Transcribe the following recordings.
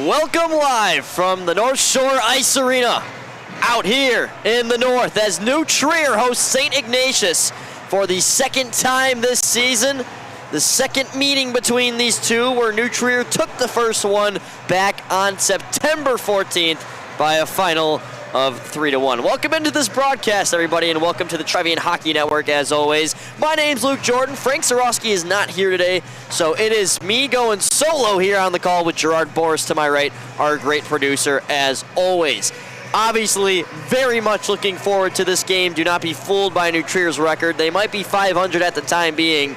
Welcome live from the North Shore Ice Arena out here in the north as New Trier hosts St. Ignatius for the second time this season. The second meeting between these two, where New Trier took the first one back on September 14th by a final of 3-1. Welcome into this broadcast, everybody, and welcome to the Trevian Hockey Network, as always. My name's Luke Jordan. Frank Zarowski is not here today, so it is me going solo here on the call with Gerard Boris to my right, our great producer, as always. Obviously, very much looking forward to this game. Do not be fooled by New Trier's record. They might be 500 at the time being,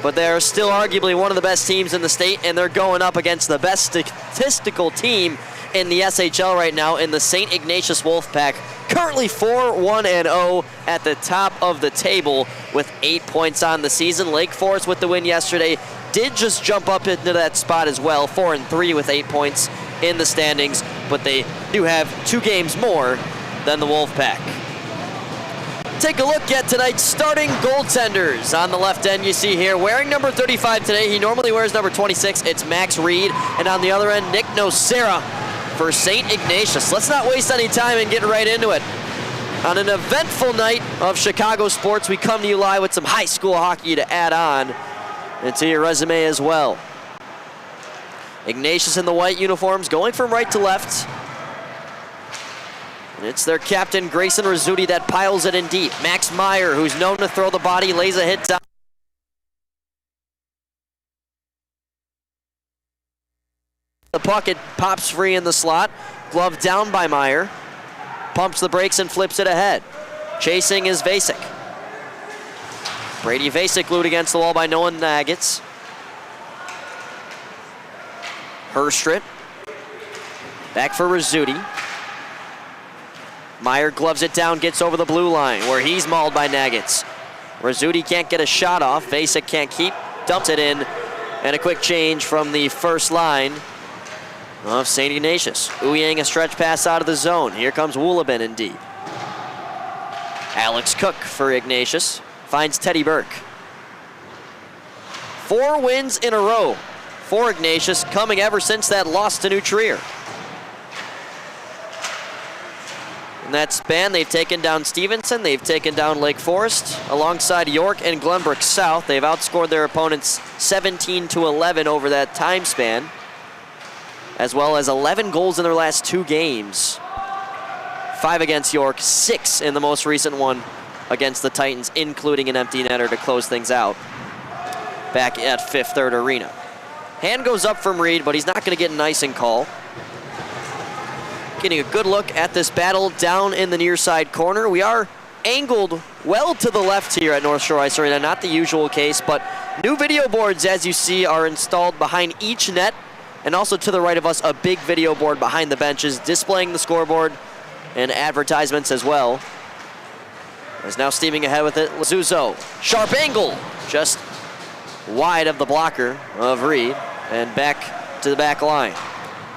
but they're still arguably one of the best teams in the state, and they're going up against the best statistical team in the SHL right now in the St. Ignatius Wolfpack, currently 4-1-0 at the top of the table with 8 points on the season. Lake Forest with the win yesterday did just jump up into that spot as well, 4-3 with 8 points in the standings, but they do have 2 games more than the Wolfpack. Take a look at tonight's starting goaltenders. On the left end, you see here, wearing number 35 today. He normally wears number 26. It's Max Reed. And on the other end, Nick Nocera for St. Ignatius. Let's not waste any time and get right into it. On an eventful night of Chicago sports, we come to you live with some high school hockey to add on into your resume as well. Ignatius in the white uniforms, going from right to left. And it's their captain, Grayson Rizzuti, that piles it in deep. Max Meyer, who's known to throw the body, lays a hit down. The puck, it pops free in the slot. Glove down by Meyer. Pumps the brakes and flips it ahead. Chasing is Vasek. Brady Vasek glued against the wall by Nolan Nagitz. Herstrit. Back for Rizzuti. Meyer gloves it down, gets over the blue line, where he's mauled by Nagitz. Rizzuti can't get a shot off. Vasek can't keep. Dumps it in. And a quick change from the first line of St. Ignatius. Ouyang, a stretch pass out of the zone. Here comes Woolabin in deep. Alex Cook for Ignatius. Finds Teddy Burke. 4 wins in a row for Ignatius, coming ever since that loss to New Trier. In that span, they've taken down Stevenson, they've taken down Lake Forest, alongside York and Glenbrook South. They've outscored their opponents 17-11 over that time span, as well as 11 goals in their last 2 games. 5 against York, 6 in the most recent one against the Titans, including an empty netter to close things out back at Fifth Third Arena. Hand goes up from Reed, but he's not going to get an icing call. Getting a good look at this battle down in the near side corner. We are angled well to the left here at North Shore Ice Arena, not the usual case, but new video boards, as you see, are installed behind each net, and also to the right of us, a big video board behind the benches, displaying the scoreboard and advertisements as well. Is now steaming ahead with it. Lazzuzo, sharp angle, just wide of the blocker of Reed, and back to the back line.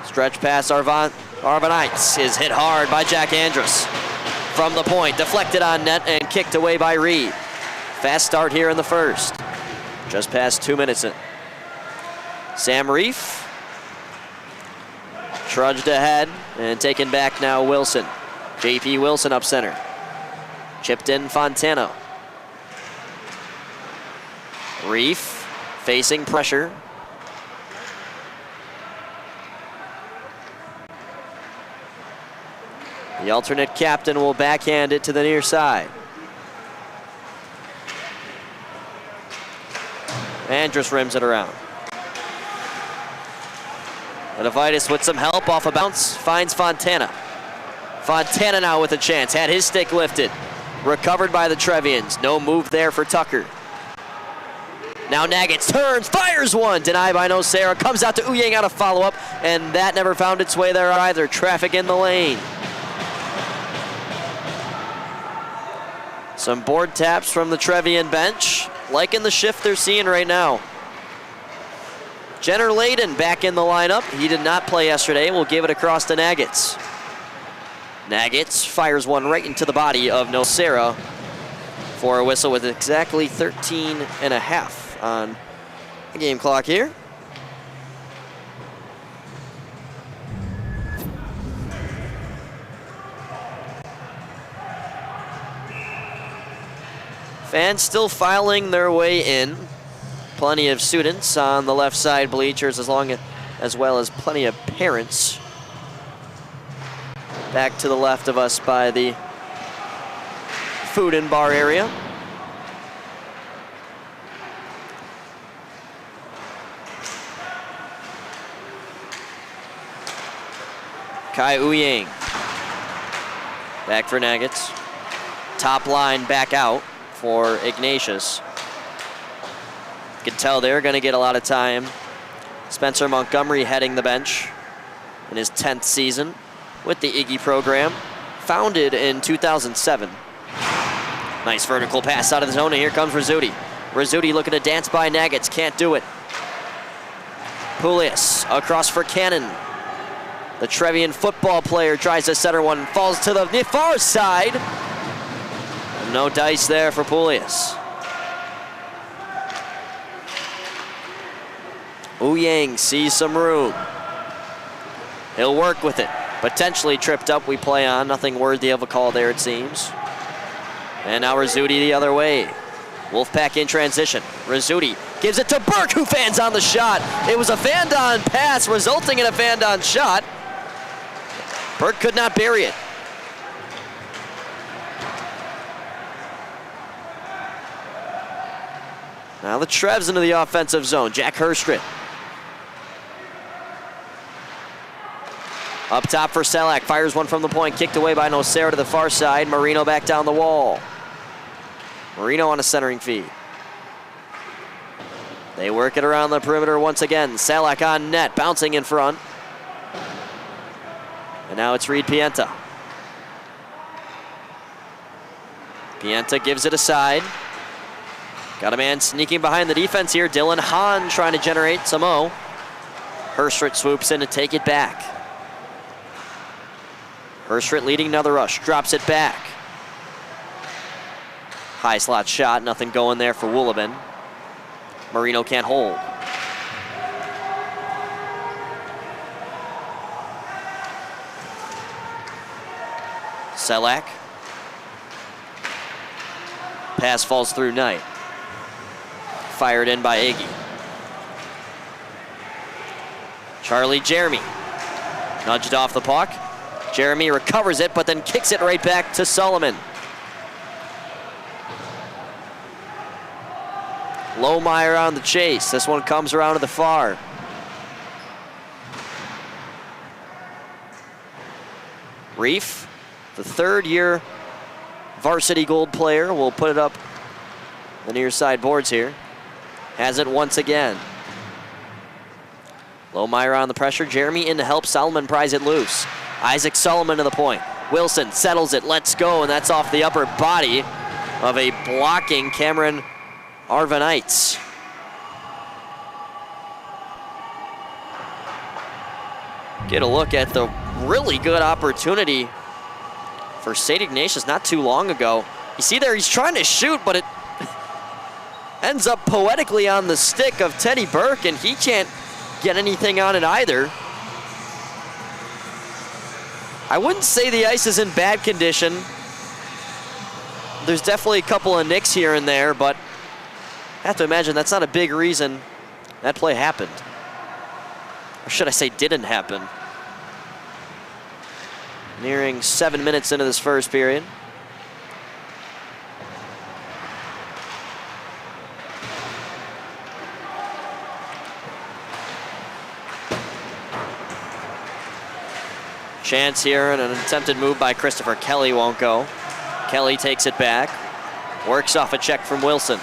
Stretch pass, Arvanites is hit hard by Jack Andrus. From the point, deflected on net and kicked away by Reed. Fast start here in the first. Just past 2 minutes in. Sam Reef trudged ahead and taken back now Wilson. JP Wilson up center. Chipped in Fontano. Reef facing pressure. The alternate captain will backhand it to the near side. Andrus rims it around. Adavitis with some help off a bounce, finds Fontana. Fontana now with a chance, had his stick lifted. Recovered by the Trevians, no move there for Tucker. Now Nagitz turns, fires one, denied by Nocera, comes out to Ouyang out of follow-up, and that never found its way there either. Traffic in the lane. Some board taps from the Trevian bench, liking the shift they're seeing right now. Jenner Layden back in the lineup. He did not play yesterday. We'll give it across to Nagitz. Nagitz fires one right into the body of Nocera for a whistle with exactly 13.5 on the game clock here. Fans still filing their way in. Plenty of students on the left side bleachers, as well as plenty of parents. Back to the left of us by the food and bar area. Kai Uyang. Back for Nuggets. Top line back out for Ignatius. You can tell they're going to get a lot of time. Spencer Montgomery heading the bench in his 10th season with the Iggy program, founded in 2007. Nice vertical pass out of the zone, and here comes Rizzuti. Rizzuti looking to dance by Nuggets, can't do it. Pulias across for Cannon. The Trevian football player tries to center one, falls to the far side. No dice there for Pulias. Uyang sees some room. He'll work with it. Potentially tripped up, we play on. Nothing worthy of a call there, it seems. And now Rizzuti the other way. Wolfpack in transition. Rizzuti gives it to Burke, who fans on the shot. It was a fan-on pass, resulting in a fan-on shot. Burke could not bury it. Now the Trevs into the offensive zone. Jack Herstrit. Up top for Selak, fires one from the point, kicked away by Nocera to the far side. Marino back down the wall. Marino on a centering feed. They work it around the perimeter once again. Selak on net, bouncing in front. And now it's Reed Pienta. Pienta gives it aside. Got a man sneaking behind the defense here. Dylan Hahn trying to generate some O. Herstrit swoops in to take it back. Herstrit leading another rush, drops it back. High slot shot, nothing going there for Woolabin. Marino can't hold. Selak. Pass falls through Knight. Fired in by Iggy. Charlie Jeremy. Nudged off the puck. Jeremy recovers it, but then kicks it right back to Solomon. Lohmeyer on the chase. This one comes around to the far. Reef, the third-year varsity gold player, will put it up the near side boards here. Has it once again. Lohmeyer on the pressure. Jeremy in to help. Solomon pries it loose. Isaac Solomon to the point. Wilson settles it, lets go, and that's off the upper body of a blocking Cameron Arvanites. Get a look at the really good opportunity for St. Ignatius not too long ago. You see there, he's trying to shoot, but it ends up poetically on the stick of Teddy Burke, and he can't get anything on it either. I wouldn't say the ice is in bad condition. There's definitely a couple of nicks here and there, but I have to imagine that's not a big reason that play happened. Or should I say didn't happen. Nearing 7 minutes into this first period. Chance here, and an attempted move by Christopher Kelly won't go. Kelly takes it back, works off a check from Wilson.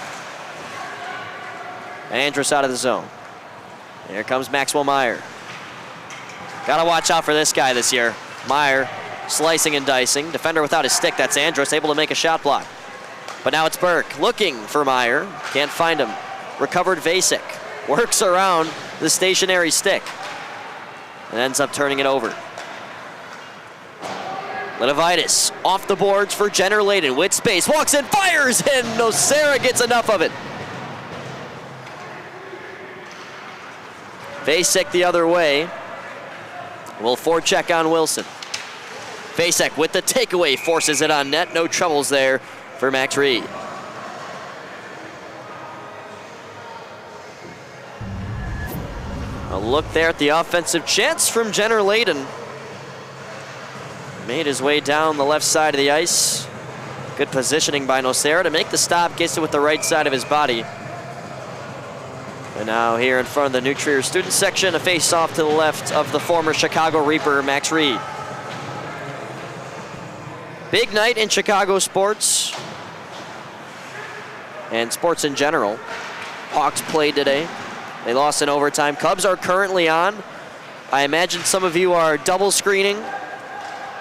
Andrus out of the zone. Here comes Maxwell Meyer. Gotta watch out for this guy this year. Meyer slicing and dicing. Defender without his stick, that's Andrus, able to make a shot block. But now it's Burke looking for Meyer. Can't find him. Recovered Vasek. Works around the stationary stick. And ends up turning it over. Letovitis off the boards for Jenner Layden with space. Walks in, fires, and Nocera gets enough of it. Vasek the other way. Will forecheck on Wilson. Vasek with the takeaway, forces it on net. No troubles there for Max Reed. A look there at the offensive chance from Jenner Layden. Made his way down the left side of the ice. Good positioning by Nocera to make the stop, gets it with the right side of his body. And now here in front of the New Trier student section, a face-off to the left of the former Chicago Reaper, Max Reed. Big night in Chicago sports and sports in general. Hawks played today. They lost in overtime. Cubs are currently on. I imagine some of you are double screening,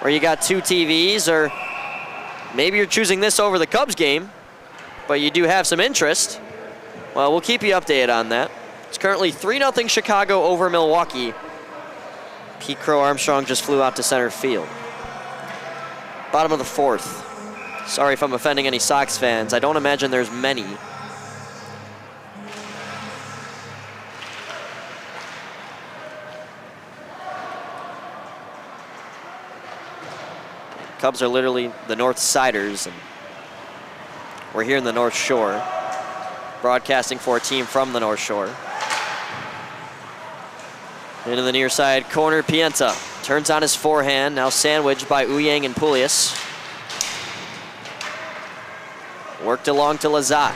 or you got 2 TVs, or maybe you're choosing this over the Cubs game, but you do have some interest. Well, we'll keep you updated on that. It's currently 3-0 Chicago over Milwaukee. Pete Crow Armstrong just flew out to center field. Bottom of the 4th. Sorry if I'm offending any Sox fans. I don't imagine there's many. Cubs are literally the North Siders, and we're here in the North Shore, broadcasting for a team from the North Shore. Into the near side corner, Pienta turns on his forehand, now sandwiched by Uyang and Pulias. Worked along to Lazat.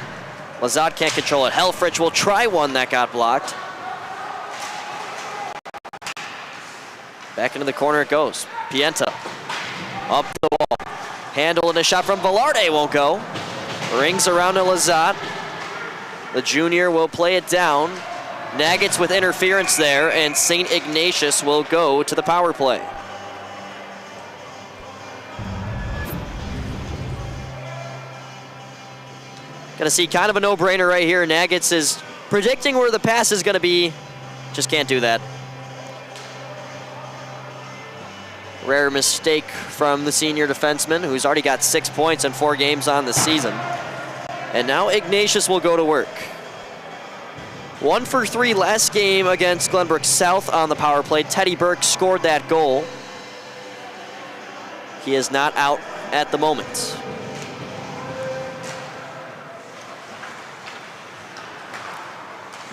Lazat can't control it. Helfrich will try one that got blocked. Back into the corner it goes. Pienta. Up the wall. Handle and a shot from Velarde won't go. Rings around to Lazat. The junior will play it down. Nagets with interference there, and St. Ignatius will go to the power play. Gonna see kind of a no-brainer right here. Nagets is predicting where the pass is gonna be. Just can't do that. Rare mistake from the senior defenseman, who's already got 6 points in 4 games on the season. And now Ignatius will go to work. 1 for 3 last game against Glenbrook South on the power play. Teddy Burke scored that goal. He is not out at the moment.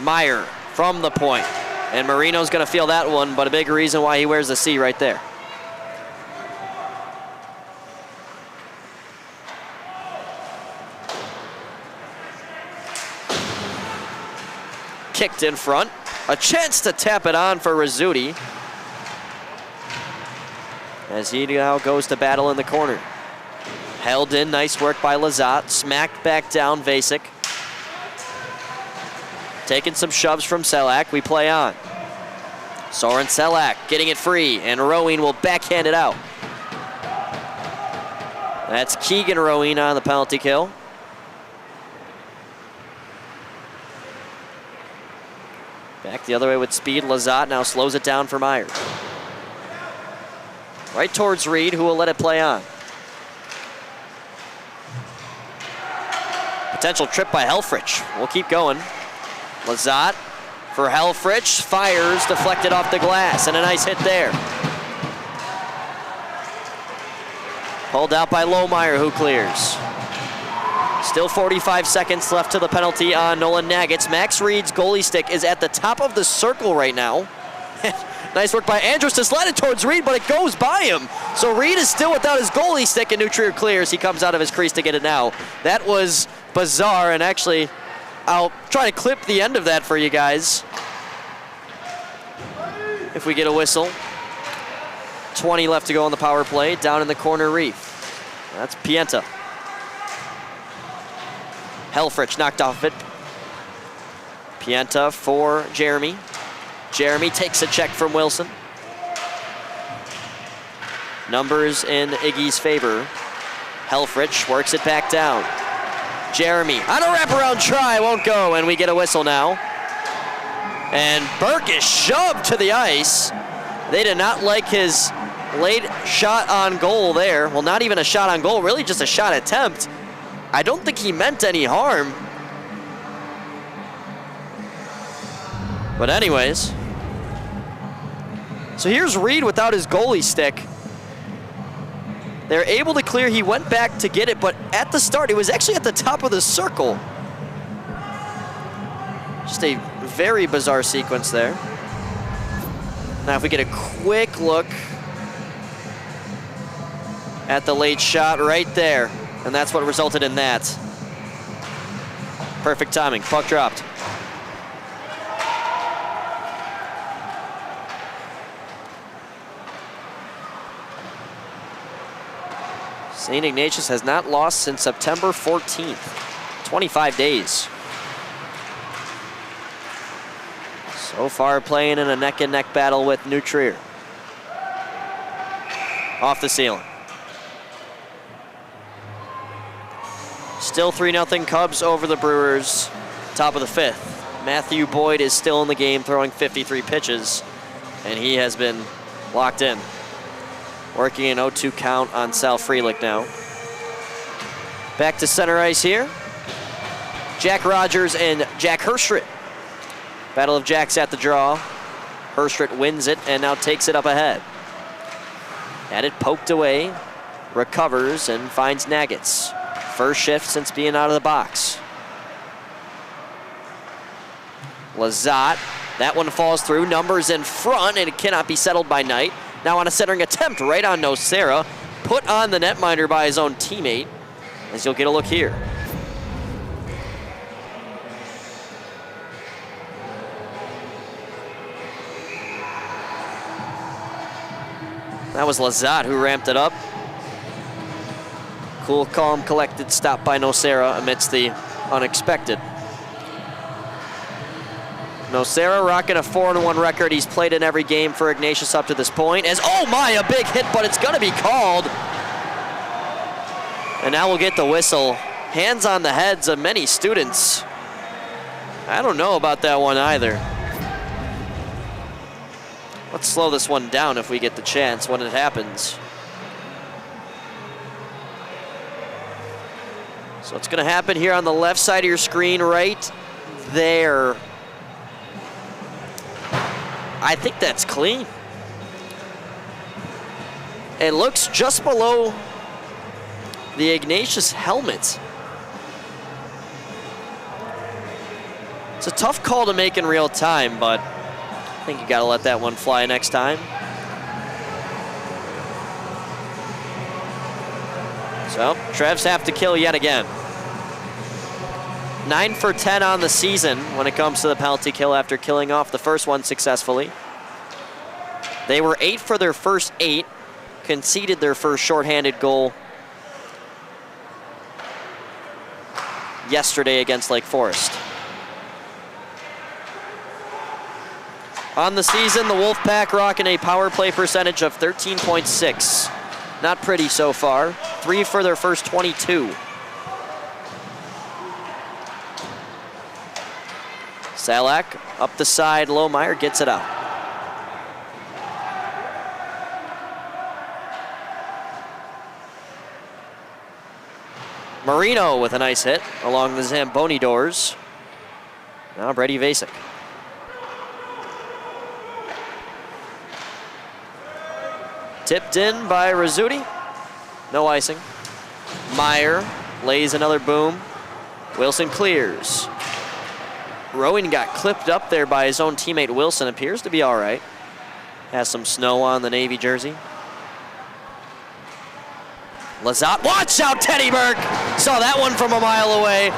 Meyer from the point. And Marino's gonna feel that one, but a big reason why he wears the C right there. Kicked in front. A chance to tap it on for Rizzuti, as he now goes to battle in the corner. Held in, nice work by Lazat. Smacked back down Vasek. Taking some shoves from Selak. We play on. Soren Selak getting it free, and Rowing will backhand it out. That's Keegan Rowing on the penalty kill. Back the other way with speed. Lazat now slows it down for Meyer. Right towards Reed, who will let it play on. Potential trip by Helfrich. We'll keep going. Lazat for Helfrich. Fires, deflected off the glass, and a nice hit there. Pulled out by Lohmeyer, who clears. Still 45 seconds left to the penalty on Nolan Nagets. Max Reed's goalie stick is at the top of the circle right now. Nice work by Andrews to slide it towards Reed, but it goes by him. So Reed is still without his goalie stick, and New Trier clears. He comes out of his crease to get it now. That was bizarre, and actually, I'll try to clip the end of that for you guys if we get a whistle. 20 left to go on the power play. Down in the corner, Reef. That's Pienta. Helfrich knocked off it. Pienta for Jeremy. Jeremy takes a check from Wilson. Numbers in Iggy's favor. Helfrich works it back down. Jeremy on a wraparound try, won't go, and we get a whistle now. And Burke is shoved to the ice. They did not like his late shot on goal there. Well, not even a shot on goal, really just a shot attempt. I don't think he meant any harm. But anyways. So here's Reed without his goalie stick. They're able to clear. He went back to get it, but at the start, it was actually at the top of the circle. Just a very bizarre sequence there. Now if we get a quick look at the late shot right there, and that's what resulted in that. Perfect timing, puck dropped. St. Ignatius has not lost since September 14th, 25 days. So far playing in a neck-and-neck battle with New Trier. Off the ceiling. Still 3-0 Cubs over the Brewers, top of the 5th. Matthew Boyd is still in the game, throwing 53 pitches, and he has been locked in. Working an 0-2 count on Sal Frelick now. Back to center ice here. Jack Rogers and Jack Herstrit. Battle of Jacks at the draw. Herstrit wins it and now takes it up ahead. Had it poked away, recovers and finds Nagets. First shift since being out of the box. Lazat, that one falls through, numbers in front, and it cannot be settled by Knight. Now on a centering attempt right on Nocera, put on the netminder by his own teammate, as you'll get a look here. That was Lazat who ramped it up. Cool, calm, collected stop by Nocera amidst the unexpected. Nocera rocking a 4-1 record. He's played in every game for Ignatius up to this point. As, oh my, a big hit, but it's gonna be called. And now we'll get the whistle. Hands on the heads of many students. I don't know about that one either. Let's slow this one down if we get the chance when it happens. So it's gonna happen here on the left side of your screen right there. I think that's clean. It looks just below the Ignatius helmet. It's a tough call to make in real time, but I think you gotta let that one fly next time. So, Trevs have to kill yet again. 9 for 10 on the season when it comes to the penalty kill after killing off the first one successfully. They were 8 for their first 8, conceded their first shorthanded goal yesterday against Lake Forest. On the season, the Wolfpack rocking a power play percentage of 13.6. Not pretty so far. 3 for their first 22. Salak up the side, Lohmeyer gets it out. Marino with a nice hit along the Zamboni doors. Now Brady Vasek. Tipped in by Rizzuti. No icing. Meyer lays another boom. Wilson clears. Rowan got clipped up there by his own teammate Wilson. Appears to be all right. Has some snow on the Navy jersey. Lazat, watch out, Teddy Burke! Saw that one from a mile away.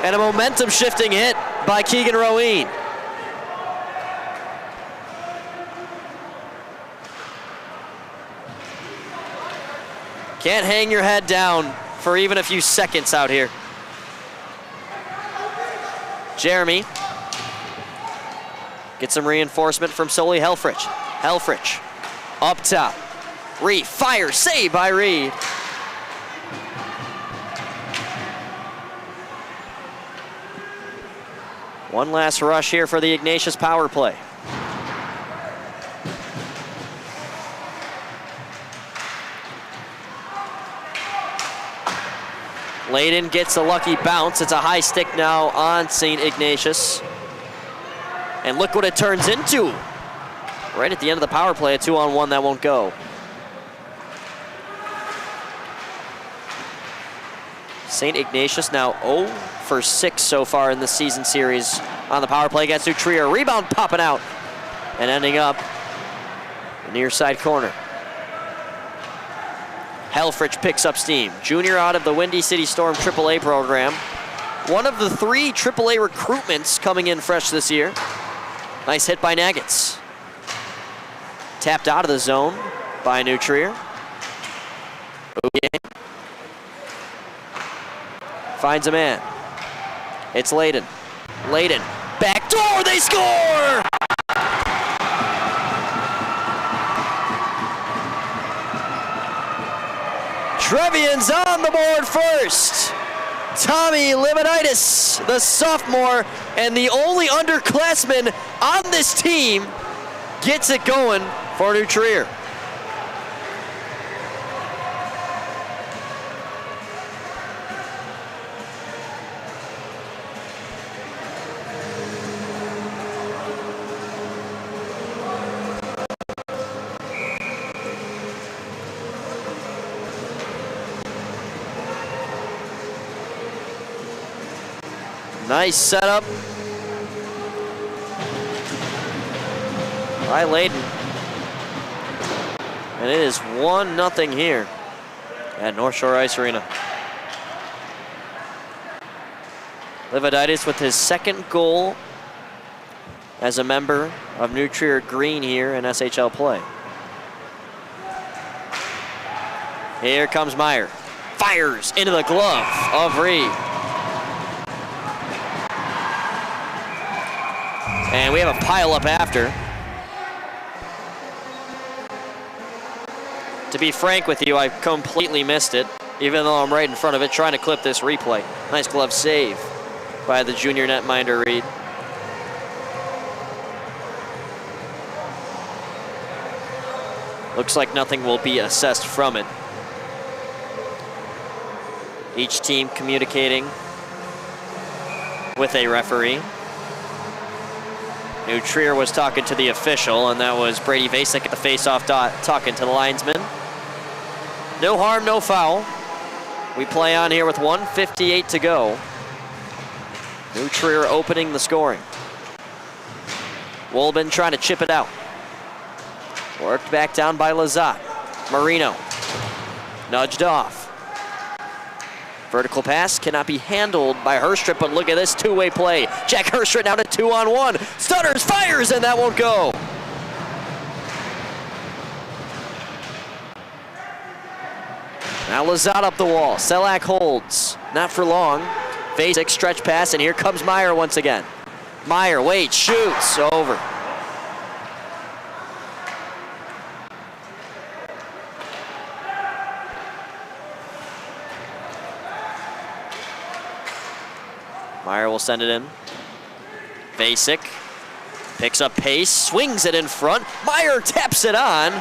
And a momentum shifting hit by Keegan Rowan. Can't hang your head down for even a few seconds out here. Jeremy gets some reinforcement from Sully Helfrich. Helfrich up top. Reed fires, save by Reed. One last rush here for the Ignatius power play. Layden gets a lucky bounce. It's a high stick now on St. Ignatius. And look what it turns into. Right at the end of the power play, a 2-on-1 that won't go. St. Ignatius now 0 for 6 so far in the season series on the power play against New Trier. Rebound popping out and ending up near side corner. Helfrich picks up steam. Junior out of the Windy City Storm AAA program. One of the 3 AAA recruitments coming in fresh this year. Nice hit by Nagitz. Tapped out of the zone by New Trier. Finds a man. It's Layden. Layden, back door, they score! Trevian's on the board first. Tommy Ignatius, the sophomore, and the only underclassman on this team, gets it going for New Trier. Nice setup by Layden. And it is 1-0 here at North Shore Ice Arena. Lividitis with his second goal as a member of New Trier Green here in SHL play. Here comes Meyer. Fires into the glove of Reed. And we have a pile-up after. To be frank with you, I completely missed it, even though I'm right in front of it trying to clip this replay. Nice glove save by the junior netminder Reed. Looks like nothing will be assessed from it. Each team communicating with a referee. New Trier was talking to the official, and that was Brady Vasek at the face-off dot talking to the linesman. No harm, no foul. We play on here with 1:58 to go. New Trier opening the scoring. Wolben trying to chip it out. Worked back down by Lazat. Marino nudged off. Vertical pass cannot be handled by Herstrip, but look at this two-way play. Jack Herstrip now to 2-on-1. Stutters, fires, and that won't go. Now Lazat up the wall. Selak holds. Not for long. Vasek stretch pass, and here comes Meyer once again. Meyer waits, shoots, over. Meyer will send it in. Vasek picks up pace, swings it in front. Meyer taps it on,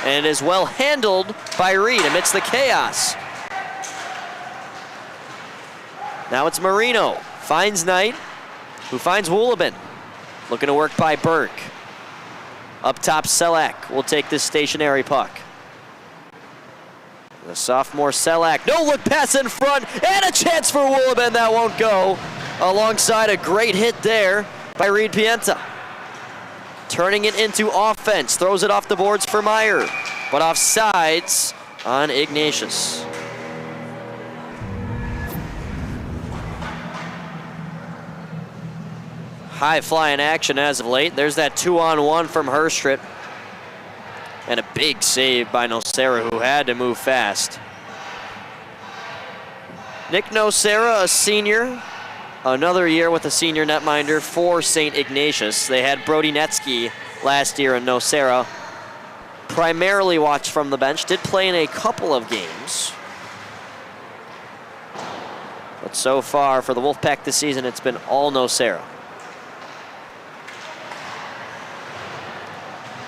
and is well handled by Reed amidst the chaos. Now it's Marino. Finds Knight, who finds Woolabin. Looking to work by Burke. Up top, Selak will take this stationary puck. The sophomore Selak, no look pass in front, and a chance for Woolabin, that won't go. Alongside a great hit there by Reed Pienta. Turning it into offense, throws it off the boards for Meyer, but offsides on Ignatius. High flying action as of late. There's that 2-on-1 from Herstrip. And a big save by Nocera, who had to move fast. Nick Nocera, a senior. Another year with a senior netminder for St. Ignatius. They had Brody Netsky last year, and Nocera primarily watched from the bench. Did play in a couple of games. But so far for the Wolfpack this season, it's been all Nocera.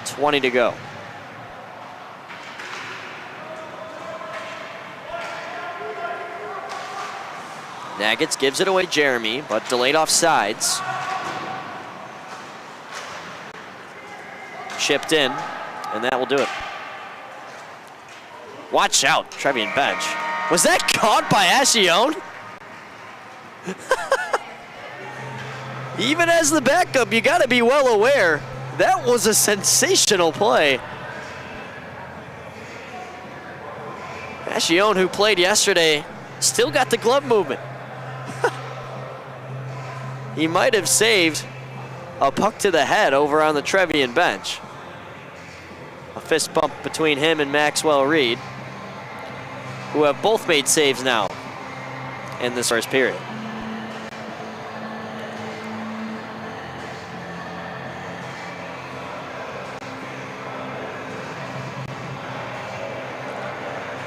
20 to go. Nagitz gives it away Jeremy, but delayed offsides. Chipped in, and that will do it. Watch out, Trevian bench. Was that caught by Ashione? Even as the backup, you gotta be well aware, that was a sensational play Ashion, who played yesterday, still got the glove movement. He might have saved a puck to the head over on the Trevian bench. A fist bump between him and Maxwell Reed, who have both made saves now in this first period.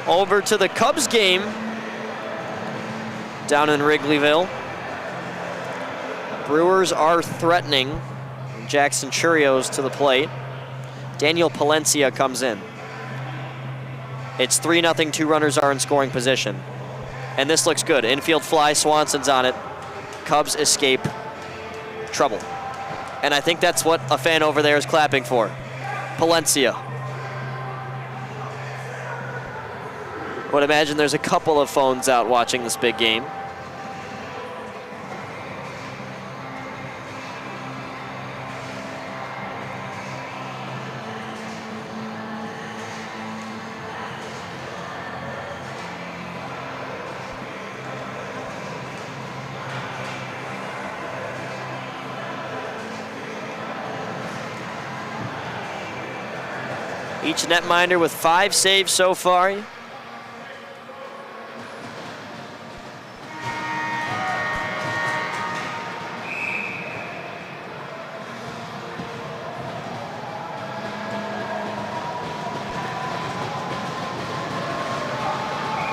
Over to the Cubs game down in Wrigleyville. Brewers are threatening. Jackson Churios to the plate. Daniel Palencia comes in. It's 3-0, 2 runners are in scoring position. And this looks good. Infield fly, Swanson's on it. Cubs escape trouble. And I think that's what a fan over there is clapping for. Palencia. I would imagine there's a couple of phones out watching this big game. Each netminder with 5 saves so far.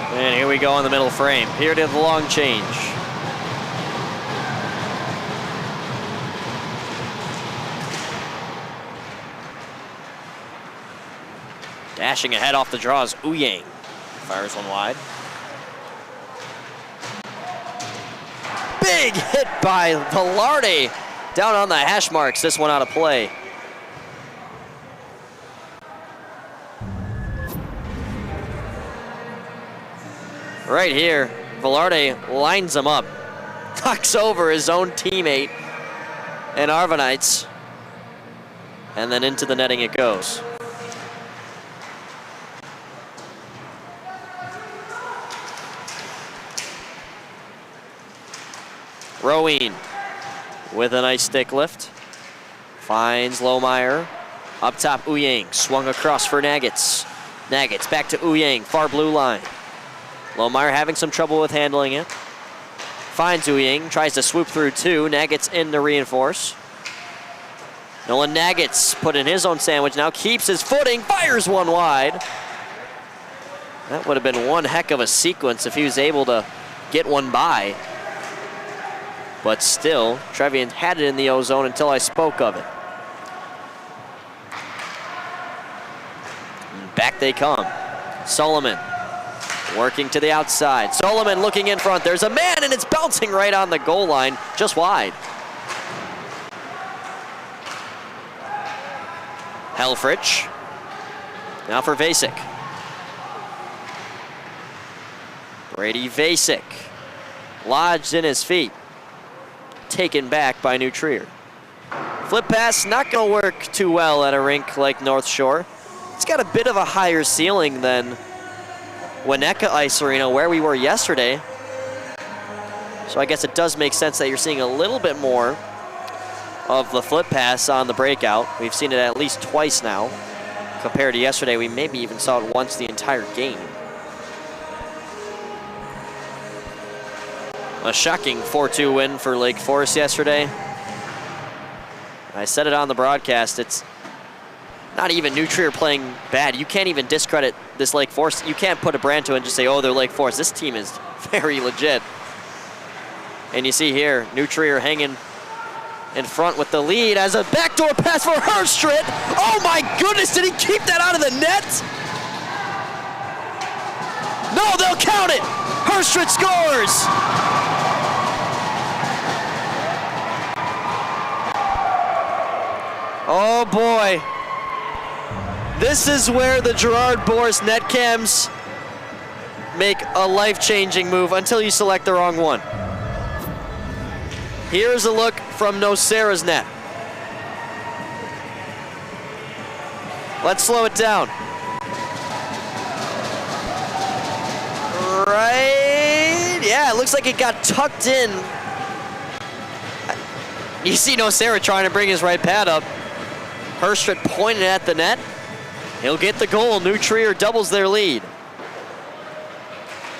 And here we go in the middle frame. Here to the long change. Dashing ahead off the draws, Ouyang fires one wide. Big hit by Velarde down on the hash marks. This one out of play. Right here, Velarde lines him up, knocks over his own teammate and Arvanites, and then into the netting it goes. Roween with a nice stick lift. Finds Lohmeyer. Up top, Ouyang. Swung across for Nagats. Nagats back to Ouyang, far blue line. Lohmeyer having some trouble with handling it. Finds Ouyang, tries to swoop through 2. Nagats in to reinforce. Nolan Nagats put in his own sandwich, now keeps his footing, fires one wide. That would have been one heck of a sequence if he was able to get one by. But still, Trevian had it in the O-zone until I spoke of it. And back they come. Solomon working to the outside. Solomon looking in front. There's a man, and it's bouncing right on the goal line, just wide. Helfrich. Now for Vasek. Brady Vasek. Lodged in his feet. Taken back by New Trier. Flip pass not going to work too well at a rink like North Shore. It's got a bit of a higher ceiling than Winnetka Ice Arena, where we were yesterday. So I guess it does make sense that you're seeing a little bit more of the flip pass on the breakout. We've seen it at least twice now. Compared to yesterday, we maybe even saw it once the entire game. A shocking 4-2 win for Lake Forest yesterday. I said it on the broadcast, it's not even New Trier playing bad. You can't even discredit this Lake Forest. You can't put a brand to it and just say, oh, they're Lake Forest. This team is very legit. And you see here, New Trier hanging in front with the lead as a backdoor pass for Herstrit. Oh my goodness, did he keep that out of the net? No, they'll count it. Herstrit scores. Oh boy. This is where the Gerard Boris net cams make a life-changing move until you select the wrong one. Here's a look from Nocera's net. Let's slow it down. right. Yeah, it looks like it got tucked in. You see Nocera trying to bring his right pad up. Herstrit pointed at the net. He'll get the goal. New Trier doubles their lead.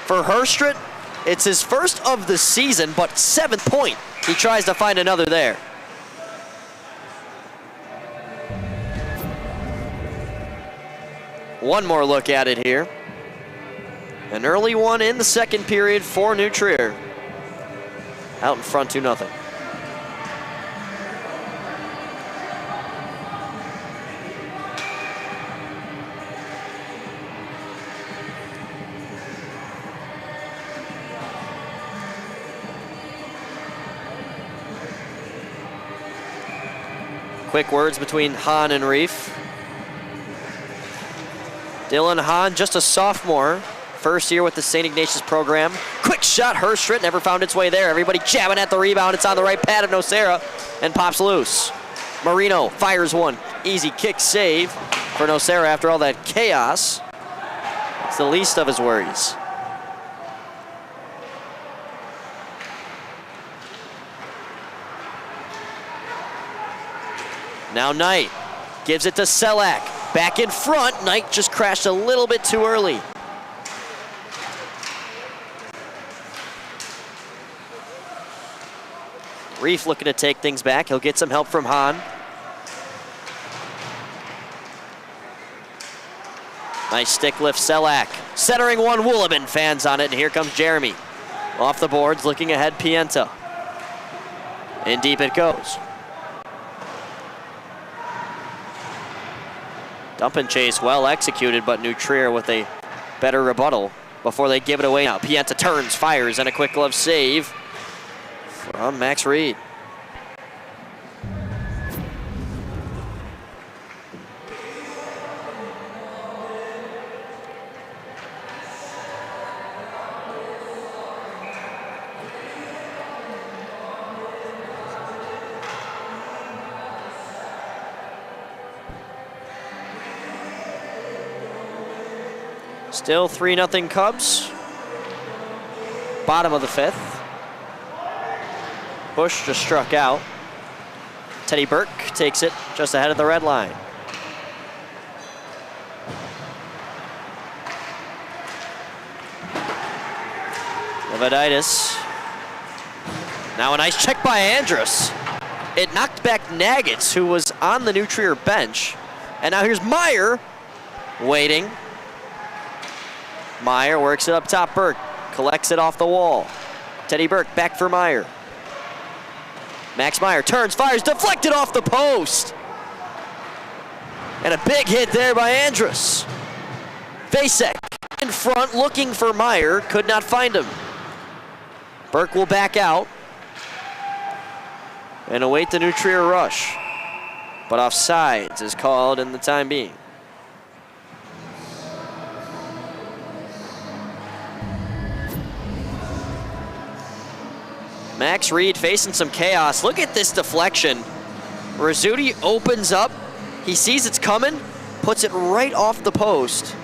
For Herstrit, it's his first of the season, but 7th point. He tries to find another there. One more look at it here. An early one in the second period for New Trier. Out in front 2-0. Quick words between Hahn and Reef. Dylan Hahn, just a sophomore, first year with the St. Ignatius program. Quick shot, Herstrit never found its way there. Everybody jabbing at the rebound. It's on the right pad of Nocera and pops loose. Marino fires one. Easy kick save for Nocera after all that chaos. It's the least of his worries. Now Knight gives it to Selak. Back in front, Knight just crashed a little bit too early. Reef looking to take things back. He'll get some help from Hahn. Nice stick lift, Selak. Centering one, Woolabin, fans on it, and here comes Jeremy. Off the boards, looking ahead, Pienta. In deep it goes. Dump and chase, well executed, but New Trier with a better rebuttal before they give it away now. Pienta turns, fires, and a quick glove save from Max Reed. Still 3-0 Cubs. Bottom of the 5th. Bush just struck out. Teddy Burke takes it just ahead of the red line. Leviditis. Now a nice check by Andrus. It knocked back Nagitz, who was on the New Trier bench. And now here's Meyer waiting. Meyer works it up top. Burke collects it off the wall. Teddy Burke back for Meyer. Max Meyer turns, fires, deflected off the post. And a big hit there by Andrus. Vasek in front looking for Meyer, could not find him. Burke will back out and await the New Trier rush. But offsides is called in the time being. Max Reed facing some chaos. Look at this deflection. Rizzuti opens up. He sees it's coming, puts it right off the post.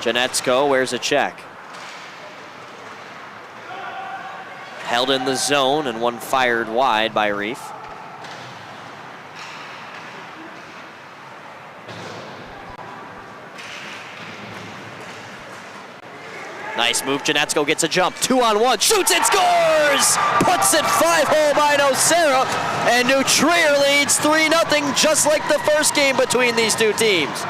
Janetsko wears a check. Held in the zone and one fired wide by Reef. Nice move, Janetsko gets a jump. 2-on-1, shoots and scores! Puts it 5-hole by Nocera, and New Trier leads 3-0, just like the first game between these two teams.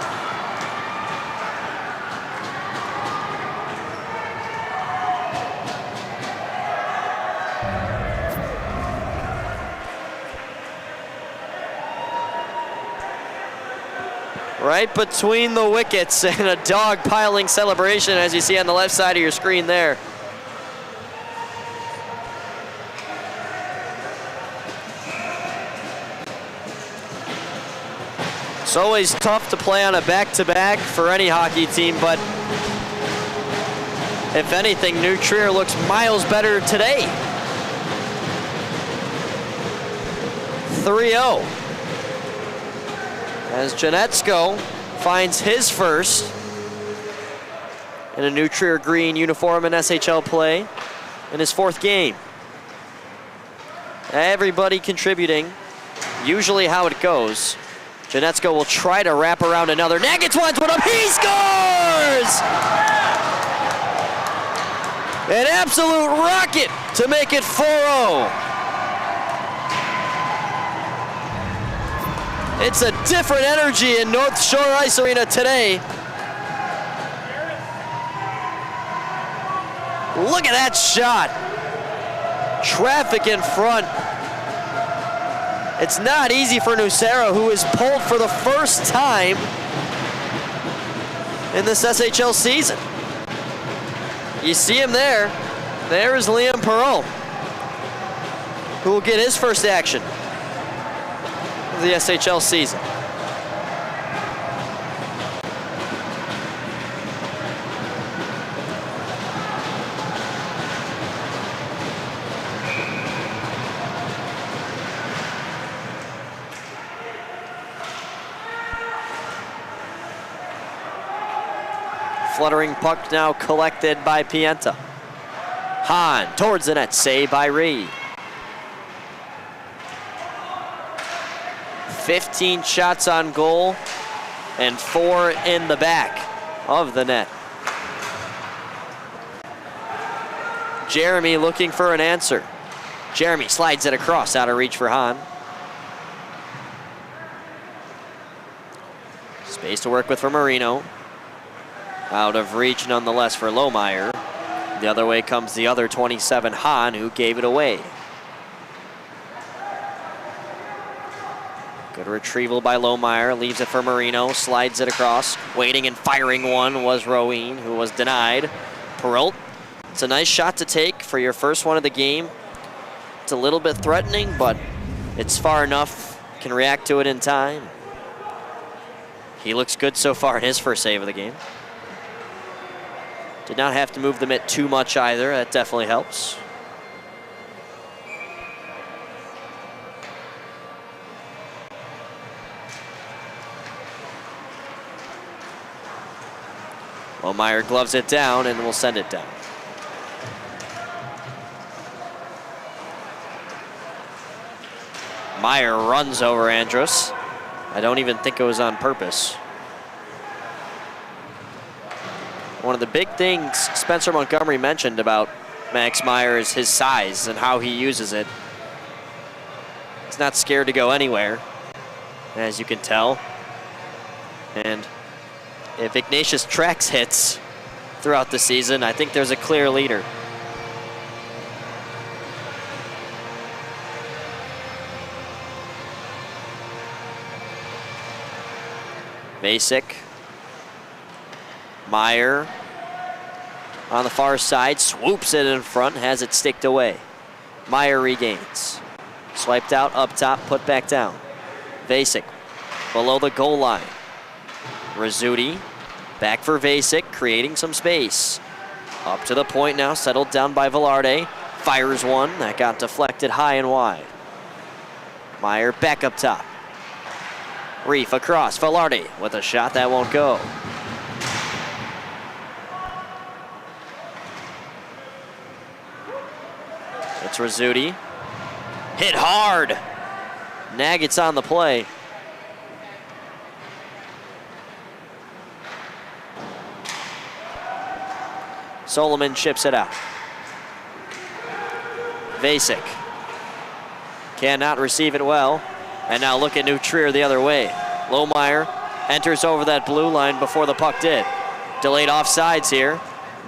Right between the wickets and a dog-piling celebration, as you see on the left side of your screen there. It's always tough to play on a back-to-back for any hockey team, but if anything, New Trier looks miles better today. 3-0. As Janetsko finds his first in a New Trier green uniform in SHL play in his 4th game. Everybody contributing, usually how it goes. Janetsko will try to wrap around another. Nagets wants one up, he scores! An absolute rocket to make it 4-0. It's a different energy in North Shore Ice Arena today. Look at that shot. Traffic in front. It's not easy for Nucera, who is pulled for the first time in this SHL season. You see him there. There is Liam Perreault, who will get his first action of the SHL season. Fluttering puck now collected by Pienta. Hahn towards the net, saved by Reed. 15 shots on goal and 4 in the back of the net. Jeremy looking for an answer. Jeremy slides it across, out of reach for Hahn. Space to work with for Marino. Out of reach nonetheless for Lohmeyer. The other way comes the other 27, Hahn, who gave it away. Good retrieval by Lohmeyer, leaves it for Marino, slides it across. Waiting and firing one was Rowan, who was denied. Perreault, it's a nice shot to take for your first one of the game. It's a little bit threatening, but it's far enough, can react to it in time. He looks good so far in his first save of the game. Did not have to move the mitt too much either. That definitely helps. Lohmeyer gloves it down and will send it down. Meyer runs over Andrus. I don't even think it was on purpose. One of the big things Spencer Montgomery mentioned about Max Meyer is his size and how he uses it. He's not scared to go anywhere, as you can tell. And if Ignatius tracks hits throughout the season, I think there's a clear leader. Basic. Meyer on the far side, swoops it in front, has it sticked away. Meyer regains. Swiped out, up top, put back down. Vasek below the goal line. Rizzuti back for Vasek, creating some space. Up to the point now, settled down by Velarde. Fires one, that got deflected high and wide. Meyer back up top. Reef across, Velarde with a shot that won't go. It's Rizzuti. Hit hard. Nagets on the play. Solomon chips it out. Vasek cannot receive it well. And now look at New Trier the other way. Lohmeyer enters over that blue line before the puck did. Delayed offsides here.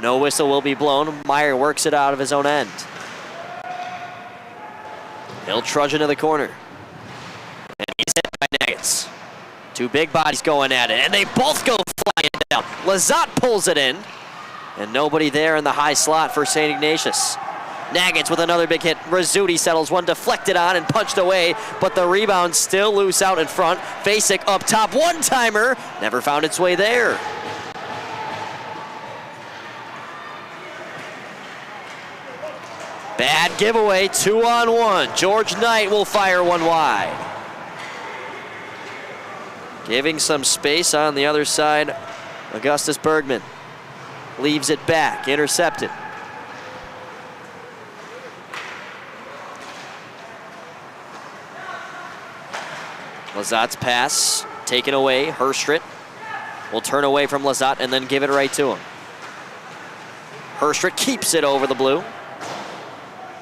No whistle will be blown. Meyer works it out of his own end. He'll trudge into the corner. And he's hit by Nagets. Two big bodies going at it, and they both go flying down. Lazat pulls it in, and nobody there in the high slot for St. Ignatius. Nuggets with another big hit. Rizzuti settles one, deflected on and punched away, but the rebound still loose out in front. Vasek up top, one-timer, never found its way there. Bad giveaway, 2-on-1. George Knight will fire one wide. Giving some space on the other side, Augustus Bergman leaves it back, intercepted. Lazat's pass taken away. Herstrit will turn away from Lazat and then give it right to him. Herstrit keeps it over the blue.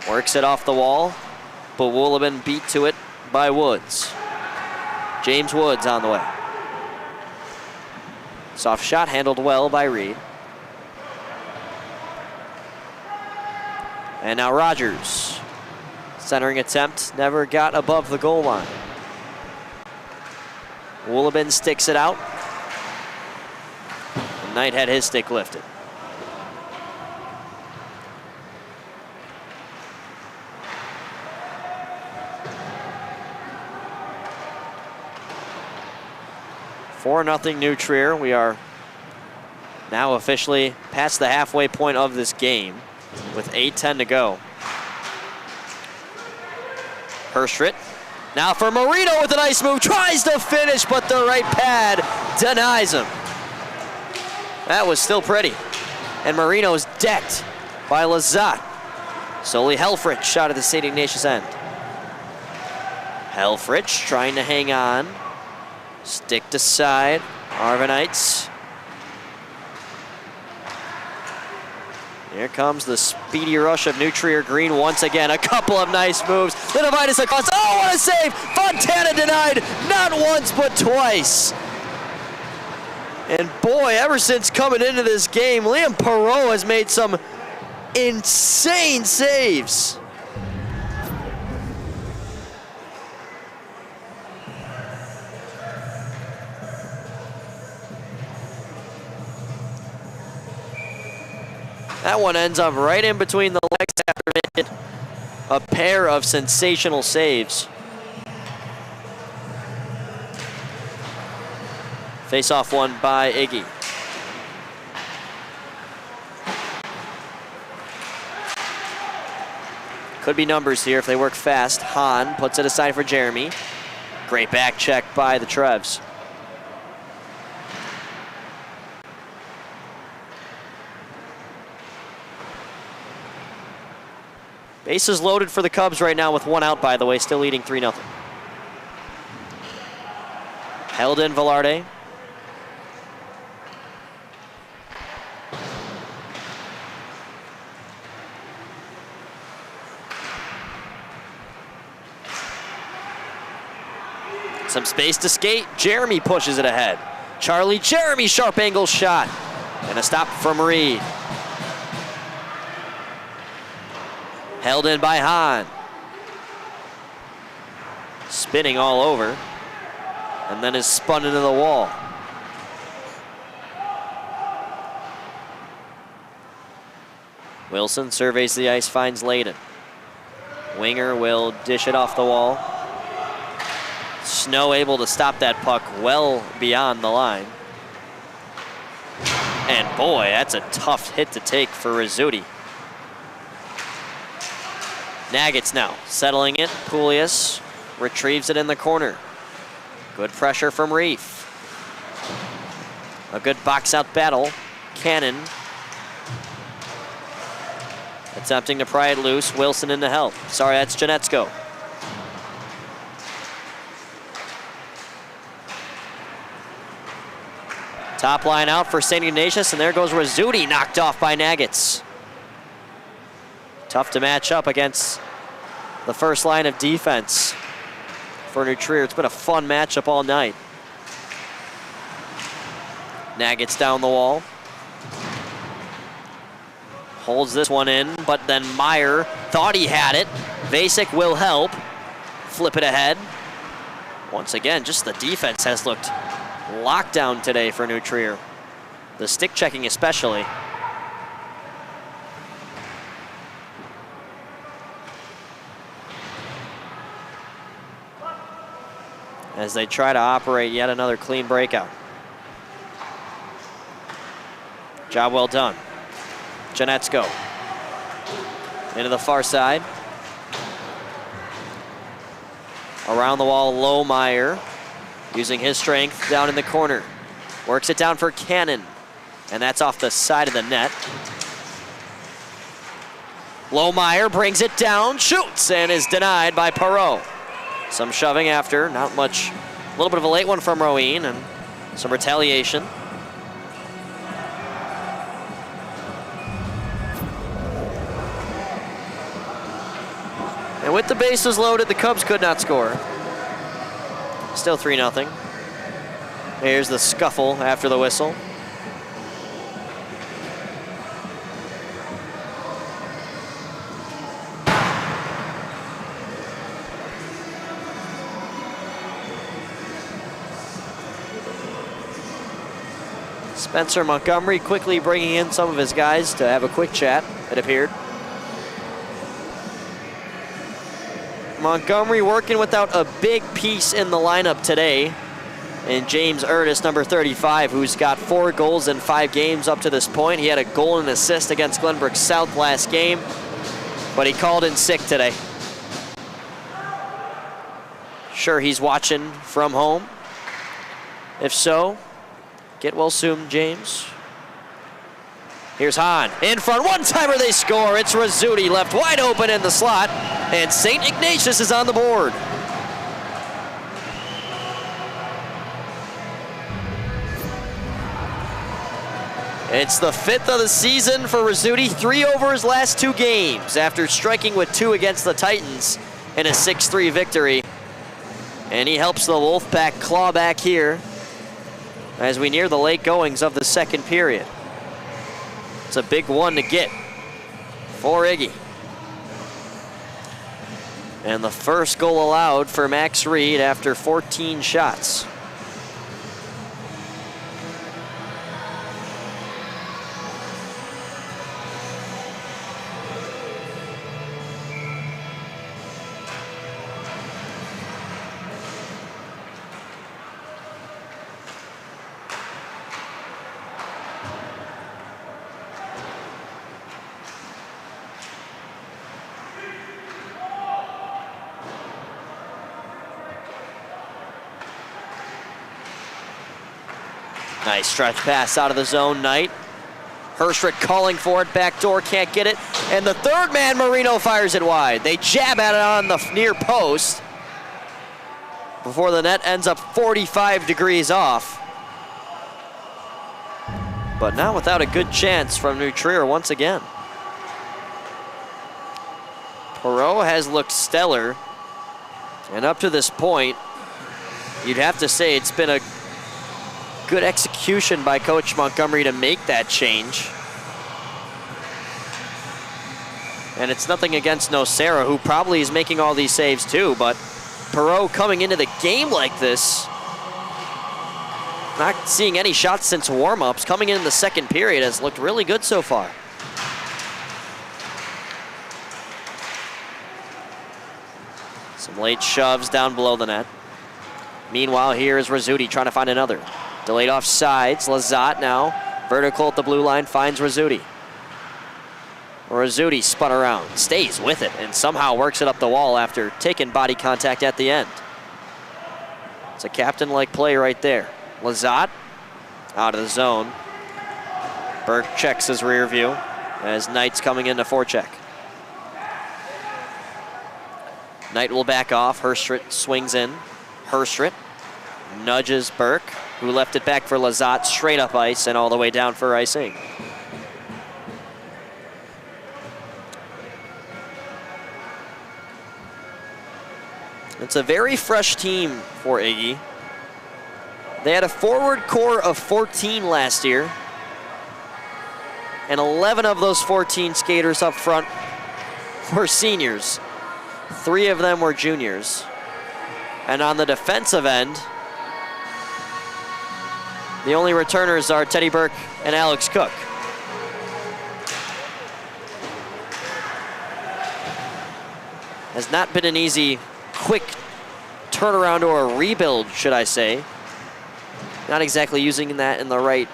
Works it off the wall, but will have been beat to it by Woods. James Woods on the way. Soft shot handled well by Reed. And now Rogers. Centering attempt, never got above the goal line. Woolabin sticks it out. And Knight had his stick lifted. For 4-0 New Trier. We are now officially past the halfway point of this game with 8:10 to go. Herstrit. Now for Marino with a nice move. Tries to finish, but the right pad denies him. That was still pretty. And Marino's decked by Lazat. Solely Helfrich shot at the St. Ignatius end. Helfrich trying to hang on. Stick to side, Arvanites. Here comes the speedy rush of New Trier Green once again. A couple of nice moves. Linovitis across, oh, what a save! Fontana denied, not once, but twice. And boy, ever since coming into this game, Liam Perreault has made some insane saves. That one ends up right in between the legs after making a pair of sensational saves. Face-off one by Iggy. Could be numbers here if they work fast. Hahn puts it aside for Jeremy. Great back check by the Trevs. Bases loaded for the Cubs right now with one out, by the way, still leading 3-0. Held in Velarde. Some space to skate. Jeremy pushes it ahead. Jeremy, sharp angle shot. And a stop from Reed. Held in by Hahn. Spinning all over. And then is spun into the wall. Wilson surveys the ice, finds Layden. Winger will dish it off the wall. Snow able to stop that puck well beyond the line. And boy, that's a tough hit to take for Rizzuti. Nuggets now settling it. Poulias retrieves it in the corner. Good pressure from Reef. A good box out battle. Cannon attempting to pry it loose. Wilson in to help. Sorry, that's Janetsko. Top line out for St. Ignatius, and there goes Rizzuti, knocked off by Nuggets. Tough to match up against the first line of defense for New Trier. It's been a fun matchup all night. Nuggets down the wall. Holds this one in, but then Meyer thought he had it. Vasek will help. Flip it ahead. Once again, just the defense has looked locked down today for New Trier. The stick checking especially. as they try to operate yet another clean breakout. Job well done. Janetsko into the far side. Around the wall, Lohmeyer using his strength down in the corner. Works it down for Cannon, and that's off the side of the net. Lohmeyer brings it down, shoots, and is denied by Perreault. Some shoving after, not much, a little bit of a late one from Rowan, and some retaliation. And with the bases loaded, the Cubs could not score. Still 3-0. Here's the scuffle after the whistle. Spencer Montgomery quickly bringing in some of his guys to have a quick chat, it appeared. Montgomery working without a big piece in the lineup today. And James Erdis, number 35, who's got 4 goals in 5 games up to this point. He had a goal and an assist against Glenbrook South last game, but he called in sick today. Sure, he's watching from home. If so, get well soon, James. Here's Hahn in front, one-timer, they score. It's Rizzuti left wide open in the slot, and St. Ignatius is on the board. It's the 5th of the season for Rizzuti, 3 over his last 2 games after striking with 2 against the Titans in a 6-3 victory. And he helps the Wolfpack claw back here as we near the late goings of the second period. It's a big one to get for Iggy. And the first goal allowed for Max Reed after 14 shots. Nice stretch pass out of the zone, Knight. Herstrick calling for it, backdoor, can't get it. And the third man, Marino, fires it wide. They jab at it on the near post before the net ends up 45 degrees off. But now without a good chance from New Trier once again. Perreault has looked stellar. And up to this point, you'd have to say it's been a good execution by Coach Montgomery to make that change. And it's nothing against Nocera, who probably is making all these saves too, but Perreault coming into the game like this, not seeing any shots since warm-ups, coming in the second period has looked really good so far. Some late shoves down below the net. Meanwhile, here is Rizzuti trying to find another. Delayed off sides, Lazat now, vertical at the blue line, finds Rizzuti. Rizzuti spun around, stays with it, and somehow works it up the wall after taking body contact at the end. It's a captain-like play right there. Lazat out of the zone. Burke checks his rear view as Knight's coming into forecheck. Knight will back off, Herstritt swings in. Herstritt nudges Burke, who left it back for Lazat, straight up ice and all the way down for icing. It's a very fresh team for Iggy. They had a forward core of 14 last year, and 11 of those 14 skaters up front were seniors. 3 of them were juniors. And on the defensive end, the only returners are Teddy Burke and Alex Cook. Has not been an easy, quick turnaround or a rebuild, should I say. Not exactly using that in the right